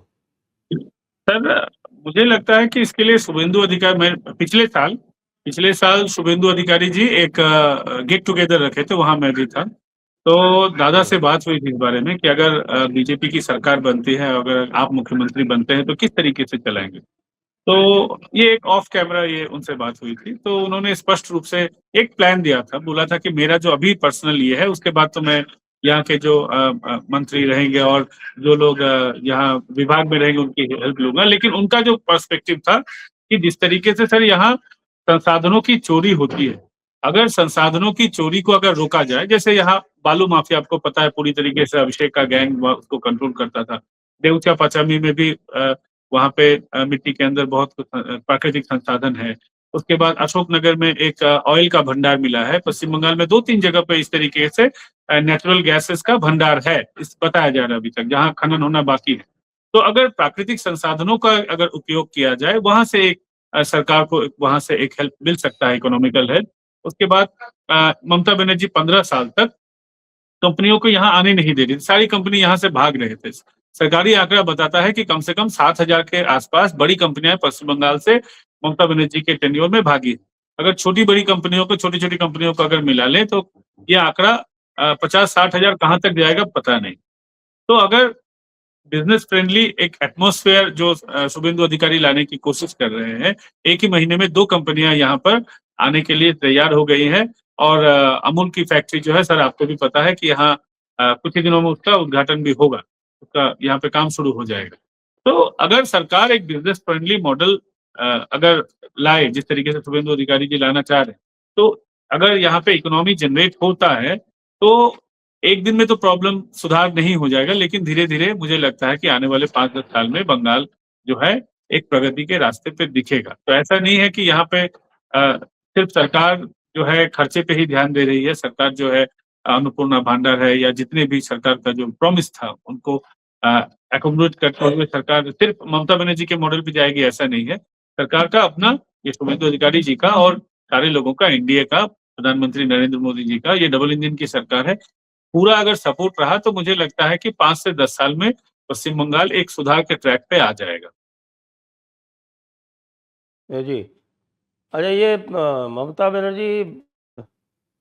सर मुझे लगता है कि इसके लिए शुभेंदु अधिकारी, मैं पिछले साल शुभेंदु अधिकारी जी एक गेट टुगेदर रखे थे, वहां मैं भी था। तो दादा से बात हुई थी इस बारे में कि अगर बीजेपी की सरकार बनती है, अगर आप मुख्यमंत्री बनते हैं तो किस तरीके से चलाएंगे। तो ये एक ऑफ कैमरा ये उनसे बात हुई थी, तो उन्होंने स्पष्ट रूप से एक प्लान दिया था, बोला था कि मेरा जो अभी पर्सनल ये है, उसके बाद तो मैं यहाँ के जो मंत्री रहेंगे और जो लोग यहाँ विभाग में रहेंगे उनकी हेल्प लूंगा। लेकिन उनका जो पर्सपेक्टिव था कि जिस तरीके से सर यहाँ संसाधनों की चोरी होती है, अगर संसाधनों की चोरी को अगर रोका जाए, जैसे यहाँ बालू माफिया आपको पता है पूरी तरीके से अभिषेक का गैंग उसको कंट्रोल करता था। देवचा पचामी में भी वहाँ पे मिट्टी के अंदर बहुत कुछ प्राकृतिक संसाधन है। उसके बाद अशोकनगर में एक ऑयल का भंडार मिला है। पश्चिम बंगाल में 2-3 जगह पे इस तरीके से नेचुरल गैसेस का भंडार है, इस बताया जा रहा है अभी तक, जहाँ खनन होना बाकी है। तो अगर प्राकृतिक संसाधनों का अगर उपयोग किया जाए, वहाँ से एक सरकार को वहाँ से एक हेल्प मिल सकता है, इकोनॉमिकल हेल्प। उसके बाद ममता बनर्जी 15 साल तक कंपनियों को यहाँ आने नहीं दे रही थी, सारी कंपनी यहाँ से भाग रहे थे। सरकारी आंकड़ा बताता है कि कम से कम 7,000 के आसपास बड़ी कंपनियां पश्चिम बंगाल से ममता बनर्जी के टेन्योर में भागी। अगर छोटी छोटी कंपनियों को अगर मिला ले तो ये आंकड़ा 50-60 हजार कहाँ तक जाएगा पता नहीं। तो अगर बिजनेस फ्रेंडली एक एटमॉस्फेयर जो शुभेंदु अधिकारी लाने की कोशिश कर रहे हैं, एक ही महीने में 2 कंपनियां यहाँ पर आने के लिए तैयार हो गई हैं। और अमूल की फैक्ट्री जो है सर, आपको भी पता है कि यहाँ कुछ ही दिनों में उसका उद्घाटन भी होगा, उसका यहाँ पे काम शुरू हो जाएगा। तो अगर सरकार एक बिजनेस फ्रेंडली मॉडल अगर लाए, जिस तरीके से शुभेंदु अधिकारी जी लाना चाह रहे हैं, तो अगर यहाँ पे इकोनॉमी जनरेट होता है तो एक दिन में तो प्रॉब्लम सुधार नहीं हो जाएगा, लेकिन धीरे धीरे मुझे लगता है कि आने वाले 5-10 साल में बंगाल जो है एक प्रगति के रास्ते पे दिखेगा। तो ऐसा नहीं है कि यहाँ पे सिर्फ सरकार जो है खर्चे पे ही ध्यान दे रही है। सरकार जो है अन्नपूर्णा भंडार है या जितने भी सरकार का जो प्रॉमिस था उनको एकोमोडेट करते हुए सरकार सिर्फ ममता बनर्जी के मॉडल पे जाएगी, ऐसा नहीं है। सरकार का अपना, ये शुभेंदु अधिकारी जी का और सारे लोगों का, एनडीए का, प्रधानमंत्री नरेंद्र मोदी जी का, ये डबल इंजन की सरकार है। पूरा अगर सपोर्ट रहा तो मुझे लगता है कि 5 से 10 साल में पश्चिम बंगाल एक सुधार के ट्रैक पे आ जाएगा। जी। अच्छा, ये ममता बनर्जी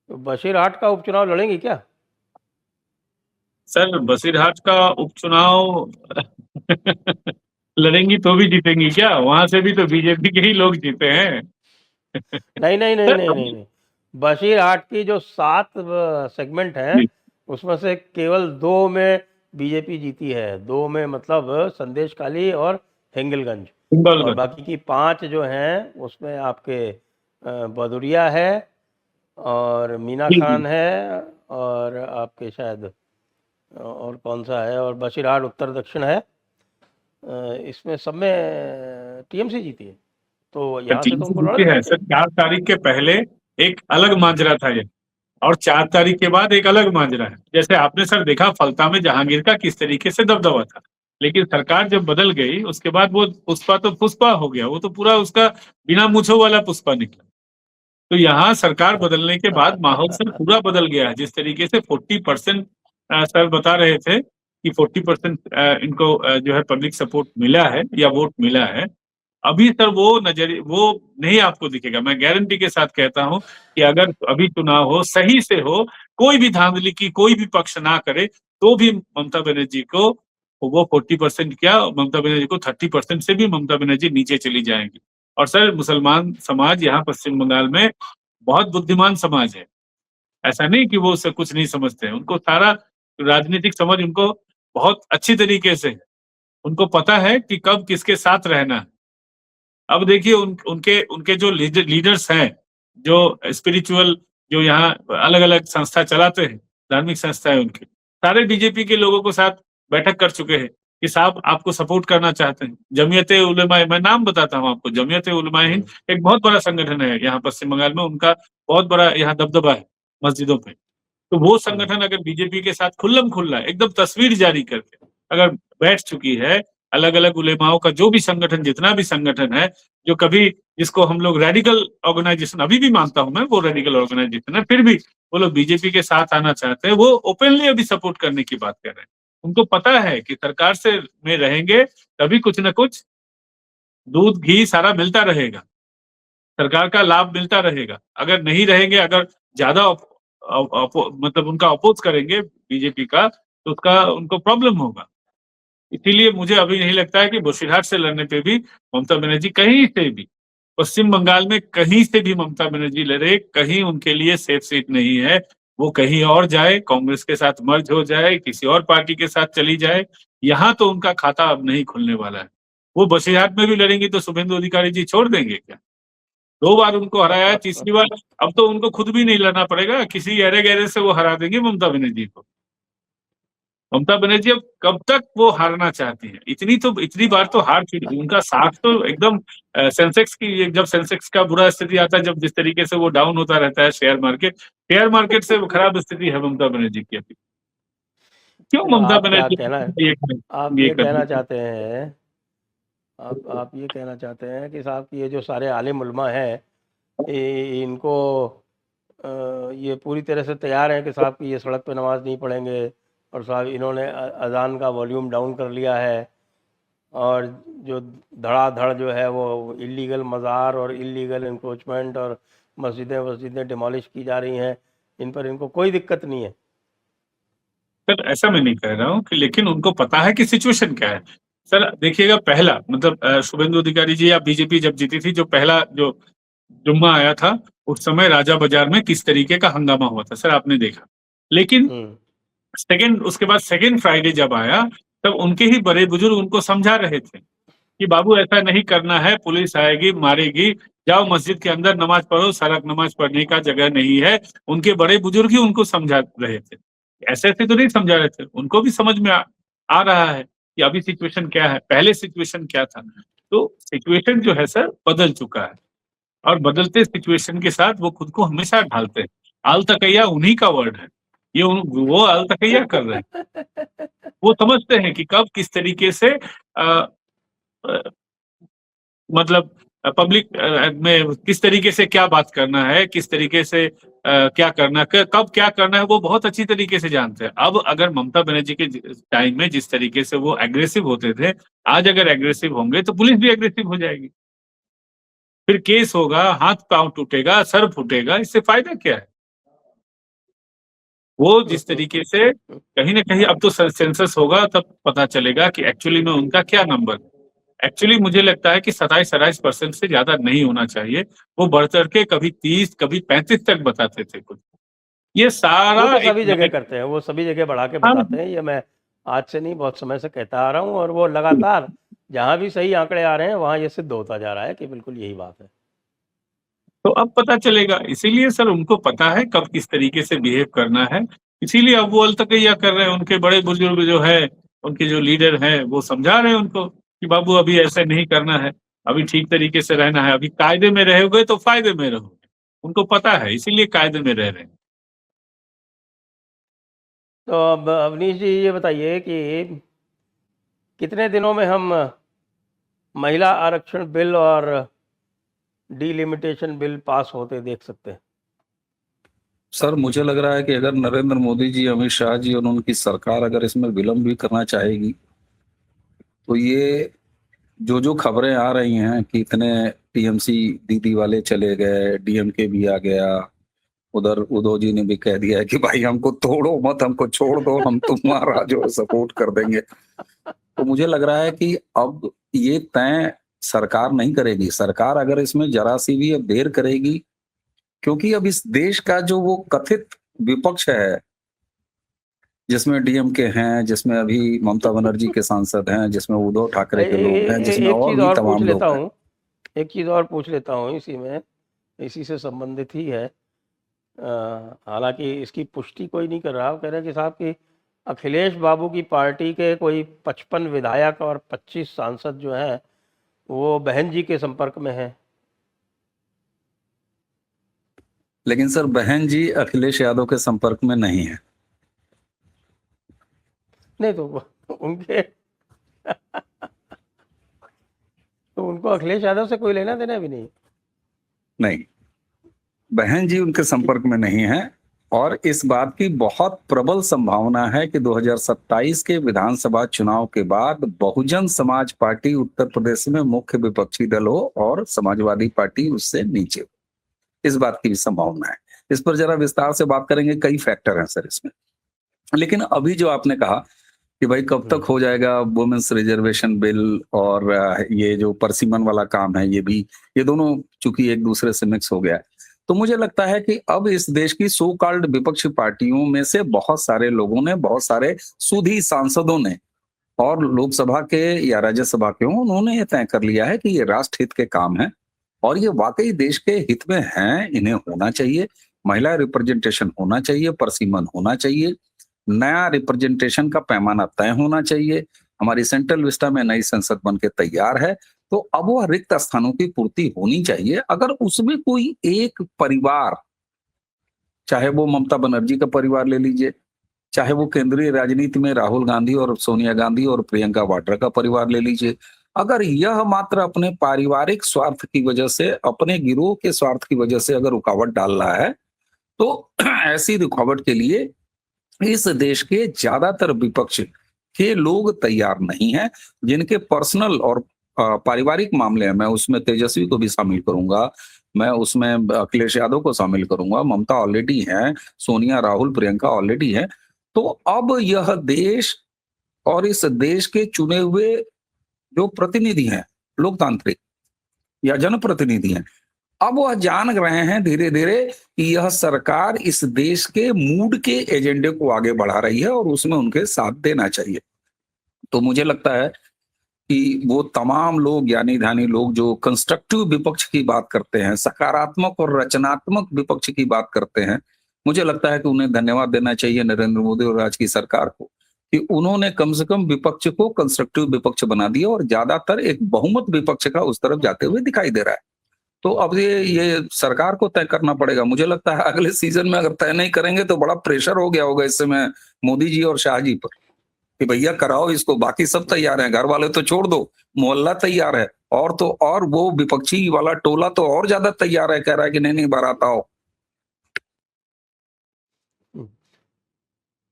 बशीरहाट का उपचुनाव लड़ेंगी क्या? सर, बसीरहाट का उपचुनाव लड़ेंगी तो भी जीतेंगी क्या? वहां से भी तो बीजेपी के ही लोग जीते हैं। नहीं नहीं नहीं नहीं नहीं नहीं, बशीरहाट की जो 7 सेगमेंट हैं उसमें से केवल 2 में बीजेपी जीती है। 2 में मतलब संदेशखाली और हिंगलगंज, और बाकी की 5 जो हैं उसमें आपके भदौरिया है और मीना खान है और आपके शायद और कौन सा है, और बशीरहाट उत्तर दक्षिण है। इसमें सब में टीएमसी जीती है, तो यहाँ से तो उनको लड़ना है। सर, 4 तारीख के पहले एक अलग माजरा था ये, और 4 तारीख के बाद एक अलग माजरा है। जैसे आपने सर देखा फलता में जहांगीर का किस तरीके से दबदबा था, लेकिन सरकार जब बदल गई उसके बाद वो पुष्पा तो पुष्पा हो गया, वो तो पूरा उसका बिना मूछों वाला पुष्पा निकला। तो यहाँ सरकार बदलने के बाद माहौल सर पूरा बदल गया है। जिस तरीके से 40% सर बता रहे थे कि 40% इनको जो है पब्लिक सपोर्ट मिला है या वोट मिला है, अभी सर वो नजरिए वो नहीं आपको दिखेगा। मैं गारंटी के साथ कहता हूं कि अगर अभी चुनाव हो, सही से हो, कोई भी धांधली की कोई भी पक्ष ना करे, तो भी ममता बनर्जी को वो 40% क्या, ममता बनर्जी को 30% से भी ममता बनर्जी नीचे चली जाएंगी। और सर, मुसलमान समाज यहाँ पश्चिम बंगाल में बहुत बुद्धिमान समाज है। ऐसा नहीं कि वो उससे कुछ नहीं समझते हैं, उनको सारा राजनीतिक समझ उनको बहुत अच्छी तरीके से है। उनको पता है कि कब किसके साथ रहना है। अब देखिए उनके उनके जो लीडर्स हैं, जो स्पिरिचुअल, जो यहाँ अलग अलग संस्था चलाते हैं, धार्मिक संस्था है उनके, सारे बीजेपी के लोगों के साथ बैठक कर चुके हैं कि साहब आपको सपोर्ट करना चाहते हैं। जमीयत उलमा, मैं नाम बताता हूँ आपको, जमीयत उलमा हिंद एक बहुत बड़ा संगठन है यहाँ पश्चिम बंगाल में, उनका बहुत बड़ा यहाँ दबदबा है मस्जिदों पे। तो वो संगठन अगर बीजेपी के साथ खुल्लम खुल्ला एकदम तस्वीर जारी करके अगर बैठ चुकी है, अलग अलग उलेमाओं का जो भी संगठन, जितना भी संगठन है, जो कभी जिसको हम लोग रेडिकल ऑर्गेनाइजेशन अभी भी मानता हूं मैं, वो रेडिकल ऑर्गेनाइजेशन है, फिर भी वो लोग बीजेपी के साथ आना चाहते हैं, वो ओपनली अभी सपोर्ट करने की बात कर रहे हैं। उनको पता है कि सरकार से में रहेंगे तभी कुछ न कुछ दूध घी सारा मिलता रहेगा, सरकार का लाभ मिलता रहेगा। अगर नहीं रहेंगे, अगर ज्यादा मतलब उनका अपोज करेंगे बीजेपी का, तो उसका उनको प्रॉब्लम होगा। इसीलिए मुझे अभी नहीं लगता है कि बसीरहाट से लड़ने पे भी ममता बनर्जी, कहीं से भी पश्चिम बंगाल में कहीं से भी ममता बनर्जी लड़े, कहीं उनके लिए सेफ सीट नहीं है। वो कहीं और जाए, कांग्रेस के साथ मर्ज हो जाए, किसी और पार्टी के साथ चली जाए, यहाँ तो उनका खाता अब नहीं खुलने वाला है। वो बसीरहाट में भी लड़ेंगी तो शुभेंदु अधिकारी जी छोड़ देंगे क्या? 2 बार उनको हराया है, तीसरी बार अब तो उनको खुद भी नहीं लड़ना पड़ेगा, किसी गहरे गहरे से वो हरा देंगे ममता बनर्जी को। ममता बनर्जी अब कब तक वो हारना चाहती है? इतनी बार तो हार चुकी, उनका साथ तो एकदम सेंसेक्स की, जब सेंसेक्स का बुरा स्थिति आता है, जब जिस तरीके से वो डाउन होता रहता है शेयर मार्केट से खराब स्थिति है ममता बनर्जी की अभी। क्यों तो ममता आप क्या बनर्जी कहना है, आप ये ये कर कहना चाहते हैं, आप ये कहना चाहते हैं कि साहब कि ये जो सारे आलिम उलमा हैं, इनको ये पूरी तरह से तैयार हैं कि साहब कि ये सड़क पे नमाज नहीं पढ़ेंगे, और साहब इन्होंने अजान का वॉल्यूम डाउन कर लिया है, और जो धड़ाधड़ जो है वो इलीगल मज़ार और इलीगल इंक्रोचमेंट और मस्जिदें डिमोलिश की जा रही हैं, इन पर इनको कोई दिक्कत नहीं है। सर ऐसा मैं नहीं कह रहा हूँ कि, लेकिन उनको पता है कि सिचुएशन क्या है। सर देखिएगा, पहला मतलब शुभेंदु अधिकारी जी या बीजेपी जब जीती थी, जो पहला जो जुम्मा आया था, उस समय राजा बाजार में किस तरीके का हंगामा हुआ था सर, आपने देखा। लेकिन उसके बाद सेकेंड फ्राइडे जब आया, तब उनके ही बड़े बुजुर्ग उनको समझा रहे थे कि बाबू ऐसा नहीं करना है, पुलिस आएगी मारेगी, जाओ मस्जिद के अंदर नमाज पढ़ो, सड़क नमाज पढ़ने का जगह नहीं है। उनके बड़े बुजुर्ग ही उनको समझा रहे थे, ऐसे ऐसे तो नहीं समझा रहे थे। उनको भी समझ में आ रहा है कि अभी सिचुएशन क्या है, पहले सिचुएशन क्या था। तो सिचुएशन जो है सर बदल चुका है, और बदलते सिचुएशन के साथ वो खुद को हमेशा ढालते हैं। आलतकैया उन्हीं का वर्ड है, ये वो आलतकैया कर रहे हैं। वो समझते हैं कि कब किस तरीके से मतलब पब्लिक में किस तरीके से क्या बात करना है, किस तरीके से क्या करना, कब क्या करना है, वो बहुत अच्छी तरीके से जानते हैं। अब अगर ममता बनर्जी के टाइम में जिस तरीके से वो एग्रेसिव होते थे, आज अगर एग्रेसिव होंगे तो पुलिस भी एग्रेसिव हो जाएगी, फिर केस होगा, हाथ पांव टूटेगा, सर फूटेगा, इससे फायदा क्या है? वो जिस तरीके से कहीं ना कहीं, अब तो सेंसस होगा तब पता चलेगा कि एक्चुअली में उनका क्या नंबर। एक्चुअली मुझे लगता है कि 27-28% से ज्यादा नहीं होना चाहिए। वो बढ़ चढ़ के कभी 30, कभी 35 तक बताते थे कुछ। ये सारा वो तो एक सभी जगह करते हैं, वो सभी जगह बढ़ा के बताते हैं। ये मैं आज से नहीं, बहुत समय से कहता आ रहा हूँ, और वो लगातार जहाँ भी सही आंकड़े आ रहे हैं वहाँ ये सिद्ध होता जा रहा है कि बिल्कुल यही बात है। तो अब पता चलेगा, इसीलिए सर उनको पता है कब किस तरीके से बिहेव करना है, इसीलिए अब वो अलतकैया कर रहे हैं। उनके बड़े बुजुर्ग जो है, उनके जो लीडर हैं, वो समझा रहे हैं उनको कि बाबू अभी ऐसे नहीं करना है, अभी ठीक तरीके से रहना है, अभी कायदे में रहोगे तो फायदे में रहोगे। उनको पता है, इसीलिए कायदे में रह रहे हैं। तो अब अवनीश जी ये बताइए कि कितने दिनों में हम महिला आरक्षण बिल और डीलिमिटेशन बिल पास होते देख सकते हैं? सर मुझे लग रहा है कि अगर नरेंद्र मोदी जी, अमित शाह जी और उनकी सरकार अगर इसमें विलंब भी करना चाहेगी, तो ये जो खबरें आ रही हैं कि इतने टीएमसी दीदी वाले चले गए, डीएमके भी आ गया, उधर उद्धव जी ने भी कह दिया है कि भाई हमको तोड़ो मत, हमको छोड़ दो, हम तुम्हारा जो सपोर्ट कर देंगे। तो मुझे लग रहा है कि अब ये तय सरकार नहीं करेगी। सरकार अगर इसमें जरा सी भी अब देर करेगी, क्योंकि अब इस देश का जो वो कथित विपक्ष है, जिसमें डीएमके हैं, जिसमें अभी ममता बनर्जी के सांसद हैं, जिसमें उद्धव ठाकरे के लोग हैं, जिसमें एक और चीज़ भी और पूछ तमाम लेता लोग हैं। हूँ, एक चीज़ और पूछ लेता हूँ इसी में, इसी से संबंधित ही है। हालांकि इसकी पुष्टि कोई नहीं कर रहा। वो कह रहे हैं कि साहब कि अखिलेश बाबू की पार्टी के कोई 55 विधायक और 25 सांसद जो हैं वो बहन जी के संपर्क में हैं। लेकिन सर बहन जी अखिलेश यादव के संपर्क में नहीं है। नहीं तो उनके तो उनको अखिलेश यादव से कोई लेना देना भी नहीं। नहीं, बहन जी उनके संपर्क में नहीं है, और इस बात की बहुत प्रबल संभावना है कि 2027 के विधानसभा चुनाव के बाद बहुजन समाज पार्टी उत्तर प्रदेश में मुख्य विपक्षी दल हो और समाजवादी पार्टी उससे नीचे हो। इस बात की भी संभावना है। इस पर जरा विस्तार से बात करेंगे। कई फैक्टर हैं सर इसमें। लेकिन अभी जो आपने कहा कि भाई कब तक हो जाएगा वुमेन्स रिजर्वेशन बिल और ये जो परसिमन वाला काम है, ये दोनों चूंकि एक दूसरे से मिक्स हो गया है, तो मुझे लगता है कि अब इस देश की सो कॉल्ड विपक्षी पार्टियों में से बहुत सारे लोगों ने, बहुत सारे सुधी सांसदों ने और लोकसभा के या राज्यसभा के हों, उन्होंने ये तय कर लिया है कि ये राष्ट्र हित के काम है और ये वाकई देश के हित में हैं, इन्हें होना चाहिए। महिला रिप्रेजेंटेशन होना चाहिए, परसिमन होना चाहिए, नया रिप्रेजेंटेशन का पैमाना तय होना चाहिए। हमारी सेंट्रल विस्टा में नई संसद बन के तैयार है, तो अब वह रिक्त स्थानों की पूर्ति होनी चाहिए। अगर उसमें कोई एक परिवार, चाहे वो ममता बनर्जी का परिवार ले लीजिए, चाहे वो केंद्रीय राजनीति में राहुल गांधी और सोनिया गांधी और प्रियंका वाड्रा का परिवार ले लीजिए, अगर यह मात्र अपने पारिवारिक स्वार्थ की वजह से, अपने गिरोह के स्वार्थ की वजह से अगर रुकावट डाल रहा है, तो ऐसी रुकावट के लिए इस देश के ज्यादातर विपक्ष के लोग तैयार नहीं हैं। जिनके पर्सनल और पारिवारिक मामले हैं, मैं उसमें तेजस्वी को भी शामिल करूंगा, मैं उसमें अखिलेश यादव को शामिल करूंगा, ममता ऑलरेडी है, सोनिया, राहुल, प्रियंका ऑलरेडी है। तो अब यह देश और इस देश के चुने हुए जो प्रतिनिधि हैं, लोकतांत्रिक या जनप्रतिनिधि हैं, अब वह जान रहे हैं धीरे धीरे कि यह सरकार इस देश के मूड के एजेंडे को आगे बढ़ा रही है और उसमें उनके साथ देना चाहिए। तो मुझे लगता है कि वो तमाम लोग, यानी धानी लोग जो कंस्ट्रक्टिव विपक्ष की बात करते हैं, सकारात्मक और रचनात्मक विपक्ष की बात करते हैं, मुझे लगता है कि उन्हें धन्यवाद देना चाहिए नरेंद्र मोदी और आज की सरकार को कि उन्होंने कम से कम विपक्ष को कंस्ट्रक्टिव विपक्ष बना दिया और ज्यादातर एक बहुमत विपक्ष का उस तरफ जाते हुए दिखाई दे रहा है। तो अब ये सरकार को तय करना पड़ेगा। मुझे लगता है अगले सीजन में अगर तय नहीं करेंगे तो बड़ा प्रेशर हो गया होगा इस समय मोदी जी और शाह जी पर कि भैया कराओ इसको, बाकी सब तैयार हैं, घर वाले तो छोड़ दो, मोहल्ला तैयार है, और तो और वो विपक्षी वाला टोला तो और ज्यादा तैयार है, कह रहा है कि नहीं बारात आओ।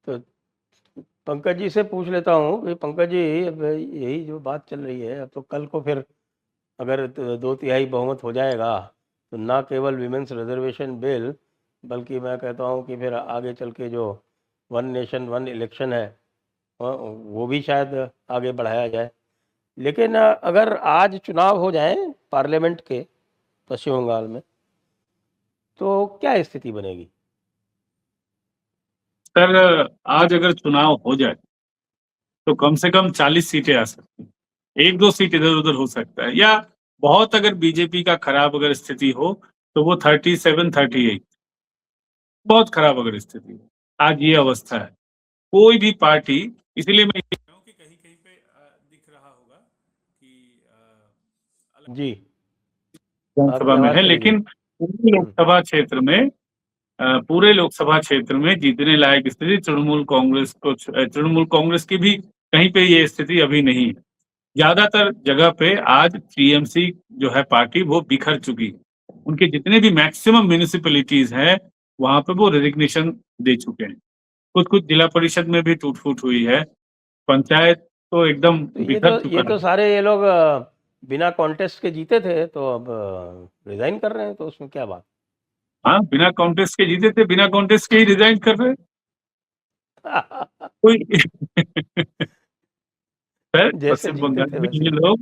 तो पंकज जी से पूछ लेता हूँ कि पंकज जी, अब यही जो बात चल रही है, अब तो कल को फिर अगर 2/3 बहुमत हो जाएगा तो ना केवल विमेंस रिजर्वेशन बिल, बल्कि मैं कहता हूँ कि फिर आगे चल के जो वन नेशन वन इलेक्शन है वो भी शायद आगे बढ़ाया जाए। लेकिन अगर आज चुनाव हो जाए पार्लियामेंट के पश्चिम बंगाल में, तो क्या स्थिति बनेगी? सर, आज अगर चुनाव हो जाए तो कम से कम 40 सीटें आ सकती हैं, 1-2 सीट इधर उधर हो सकता है, या बहुत अगर बीजेपी का खराब अगर स्थिति हो तो वो 37-38, बहुत खराब अगर स्थिति हो। आज ये अवस्था है, कोई भी पार्टी, इसलिए मैं ये कह रहा हूं कि कहीं कहीं पे दिख रहा होगा कि जी, विधानसभा में है, लेकिन पूरे लोकसभा क्षेत्र में पूरे लोकसभा क्षेत्र में जीतने लायक स्थिति तृणमूल कांग्रेस की भी कहीं पे ये स्थिति अभी नहीं है। ज्यादातर जगह पे आज टीएमसी जो है पार्टी वो बिखर चुकी है। उनके जितने भी मैक्सिमम म्यूनिसिपैलिटीज हैं वहां पे वो रेजिग्नेशन दे चुके हैं। कुछ कुछ जिला परिषद में भी टूट फूट हुई है, पंचायत तो एकदम तो बिखर चुका ये है। तो सारे ये लोग बिना कॉन्टेस्ट के जीते थे, तो अब रिजाइन कर रहे हैं, तो उसमें क्या बात? हाँ, बिना कॉन्टेस्ट के जीते थे, बिना कॉन्टेस्ट के ही रिजाइन कर रहे हैं। कोई सर, जैसे पश्चिम जीते बंगाल थे में वैसे ये ही। लोग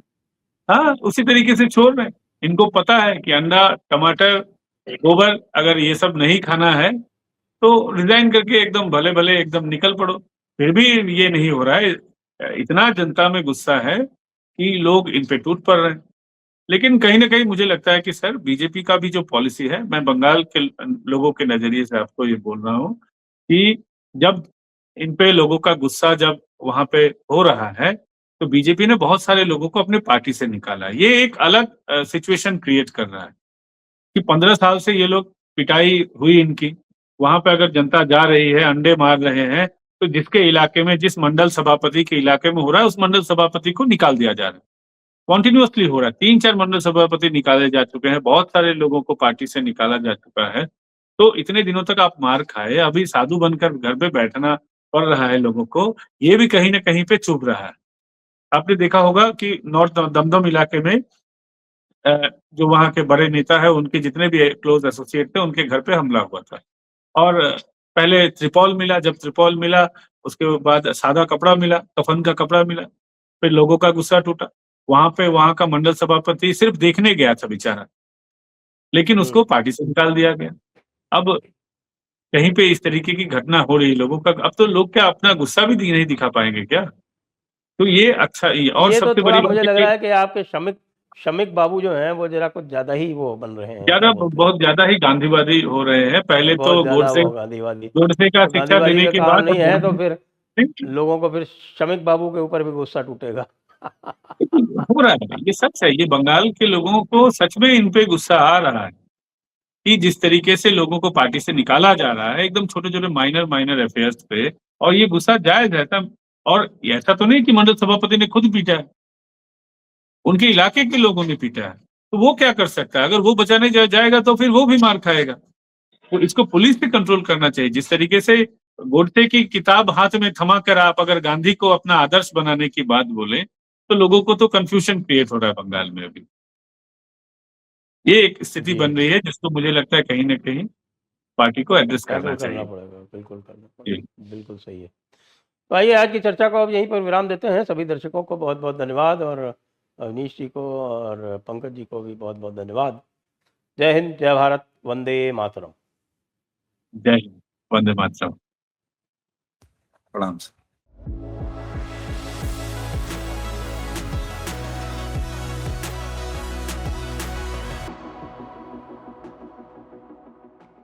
हाँ उसी तरीके से छोड़ रहे हैं। इनको पता है कि अंडा, टमाटर, गोबर अगर ये सब नहीं खाना है तो रिजाइन करके एकदम भले भले एकदम निकल पड़ो। फिर भी ये नहीं हो रहा है। इतना जनता में गुस्सा है कि लोग इन पे टूट पड़ रहे हैं। लेकिन कहीं ना कहीं मुझे लगता है कि सर बीजेपी का भी जो पॉलिसी है, मैं बंगाल के लोगों के नजरिए से आपको ये बोल रहा हूँ कि जब इन पे लोगों का गुस्सा जब वहां पे हो रहा है तो बीजेपी ने बहुत सारे लोगों को अपने पार्टी से निकाला है। ये एक अलग सिचुएशन क्रिएट कर रहा है कि 15 साल से ये लोग पिटाई हुई इनकी, वहां पे अगर जनता जा रही है, अंडे मार रहे हैं, तो जिसके इलाके में, जिस मंडल सभापति के इलाके में हो रहा है, उस मंडल सभापति को निकाल दिया जा रहा है। कॉन्टिन्यूअसली हो रहा है, 3-4 मंडल सभापति निकाले जा चुके हैं, बहुत सारे लोगों को पार्टी से निकाला जा चुका है। तो इतने दिनों तक आप मार खाए, अभी साधु बनकर घर पे बैठना पड़ रहा है लोगों को, ये भी कहीं ना कहीं पे चुभ रहा है। आपने देखा होगा कि नॉर्थ दमदम इलाके में जो वहां के बड़े नेता है उनके जितने भी क्लोज एसोसिएट थे उनके घर पे हमला हुआ था। और पहले त्रिपॉल मिला, जब त्रिपॉल मिला उसके बाद सादा कपड़ा मिला, कफन का कपड़ा मिला, फिर लोगों का गुस्सा टूटा। वहां का मंडल सभापति सिर्फ देखने गया था बेचारा, लेकिन उसको पार्टी से निकाल दिया गया। अब कहीं पे इस तरीके की घटना हो रही है लोगों का, अब तो लोग क्या अपना गुस्सा भी नहीं दिखा पाएंगे क्या? तो ये अच्छा और ये तो सबसे थोड़ा बड़ी मुझे बात लग है रहा कि है कि आपके शमिक बाबू जो हैं वो जरा कुछ ज्यादा ही वो बन रहे हैं, ज्यादा क्या बोलते बहुत ज्यादा ही गांधीवादी हो रहे हैं। हैं, पहले बहुत तो ज्यादा वो गांधीवादी। गोडसे का और शिक्षा गांधीवादी देने का के काम बाद नहीं अब है तो मोदी फिर नहीं, लोगों को फिर शमिक बाबू के ऊपर भी गुस्सा टूटेगा। हो रहा है, ये सच है। ये बंगाल के लोगों को सच में इन पे गुस्सा आ रहा है कि जिस तरीके से लोगों को पार्टी से निकाला जा रहा है एकदम छोटे छोटे माइनर माइनर अफेयर्स पे, और ये गुस्सा जायज रहता। और ऐसा तो नहीं कि मंडल सभापति ने खुद पीटा है, उनके इलाके के लोगों ने पीटा है, तो वो क्या कर सकता है? अगर वो बचाने जाएगा तो फिर वो भी मार खाएगा। तो इसको पुलिस पे कंट्रोल करना चाहिए। जिस तरीके से गोडसे की किताब हाथ में थमा कर आप अगर गांधी को अपना आदर्श बनाने की बात बोले, तो लोगों को तो कंफ्यूजन क्रिएट हो रहा है बंगाल में अभी। ये एक स्थिति जी, बन रही है जिसको मुझे लगता है कहीं ना कहीं पार्टी को एड्रेस करना टैकल करना चाहिए। पड़ेगा, बिल्कुल करना जी। पड़ेगा, बिल्कुल सही है। तो आइए आज की चर्चा को अब यहीं पर विराम देते हैं। सभी दर्शकों को बहुत बहुत धन्यवाद, और अवनीश जी को और पंकज जी को भी बहुत बहुत धन्यवाद। जय हिंद, जय भारत, वंदे मातरम। जय हिंद, वंदे मातरम। प्रणाम।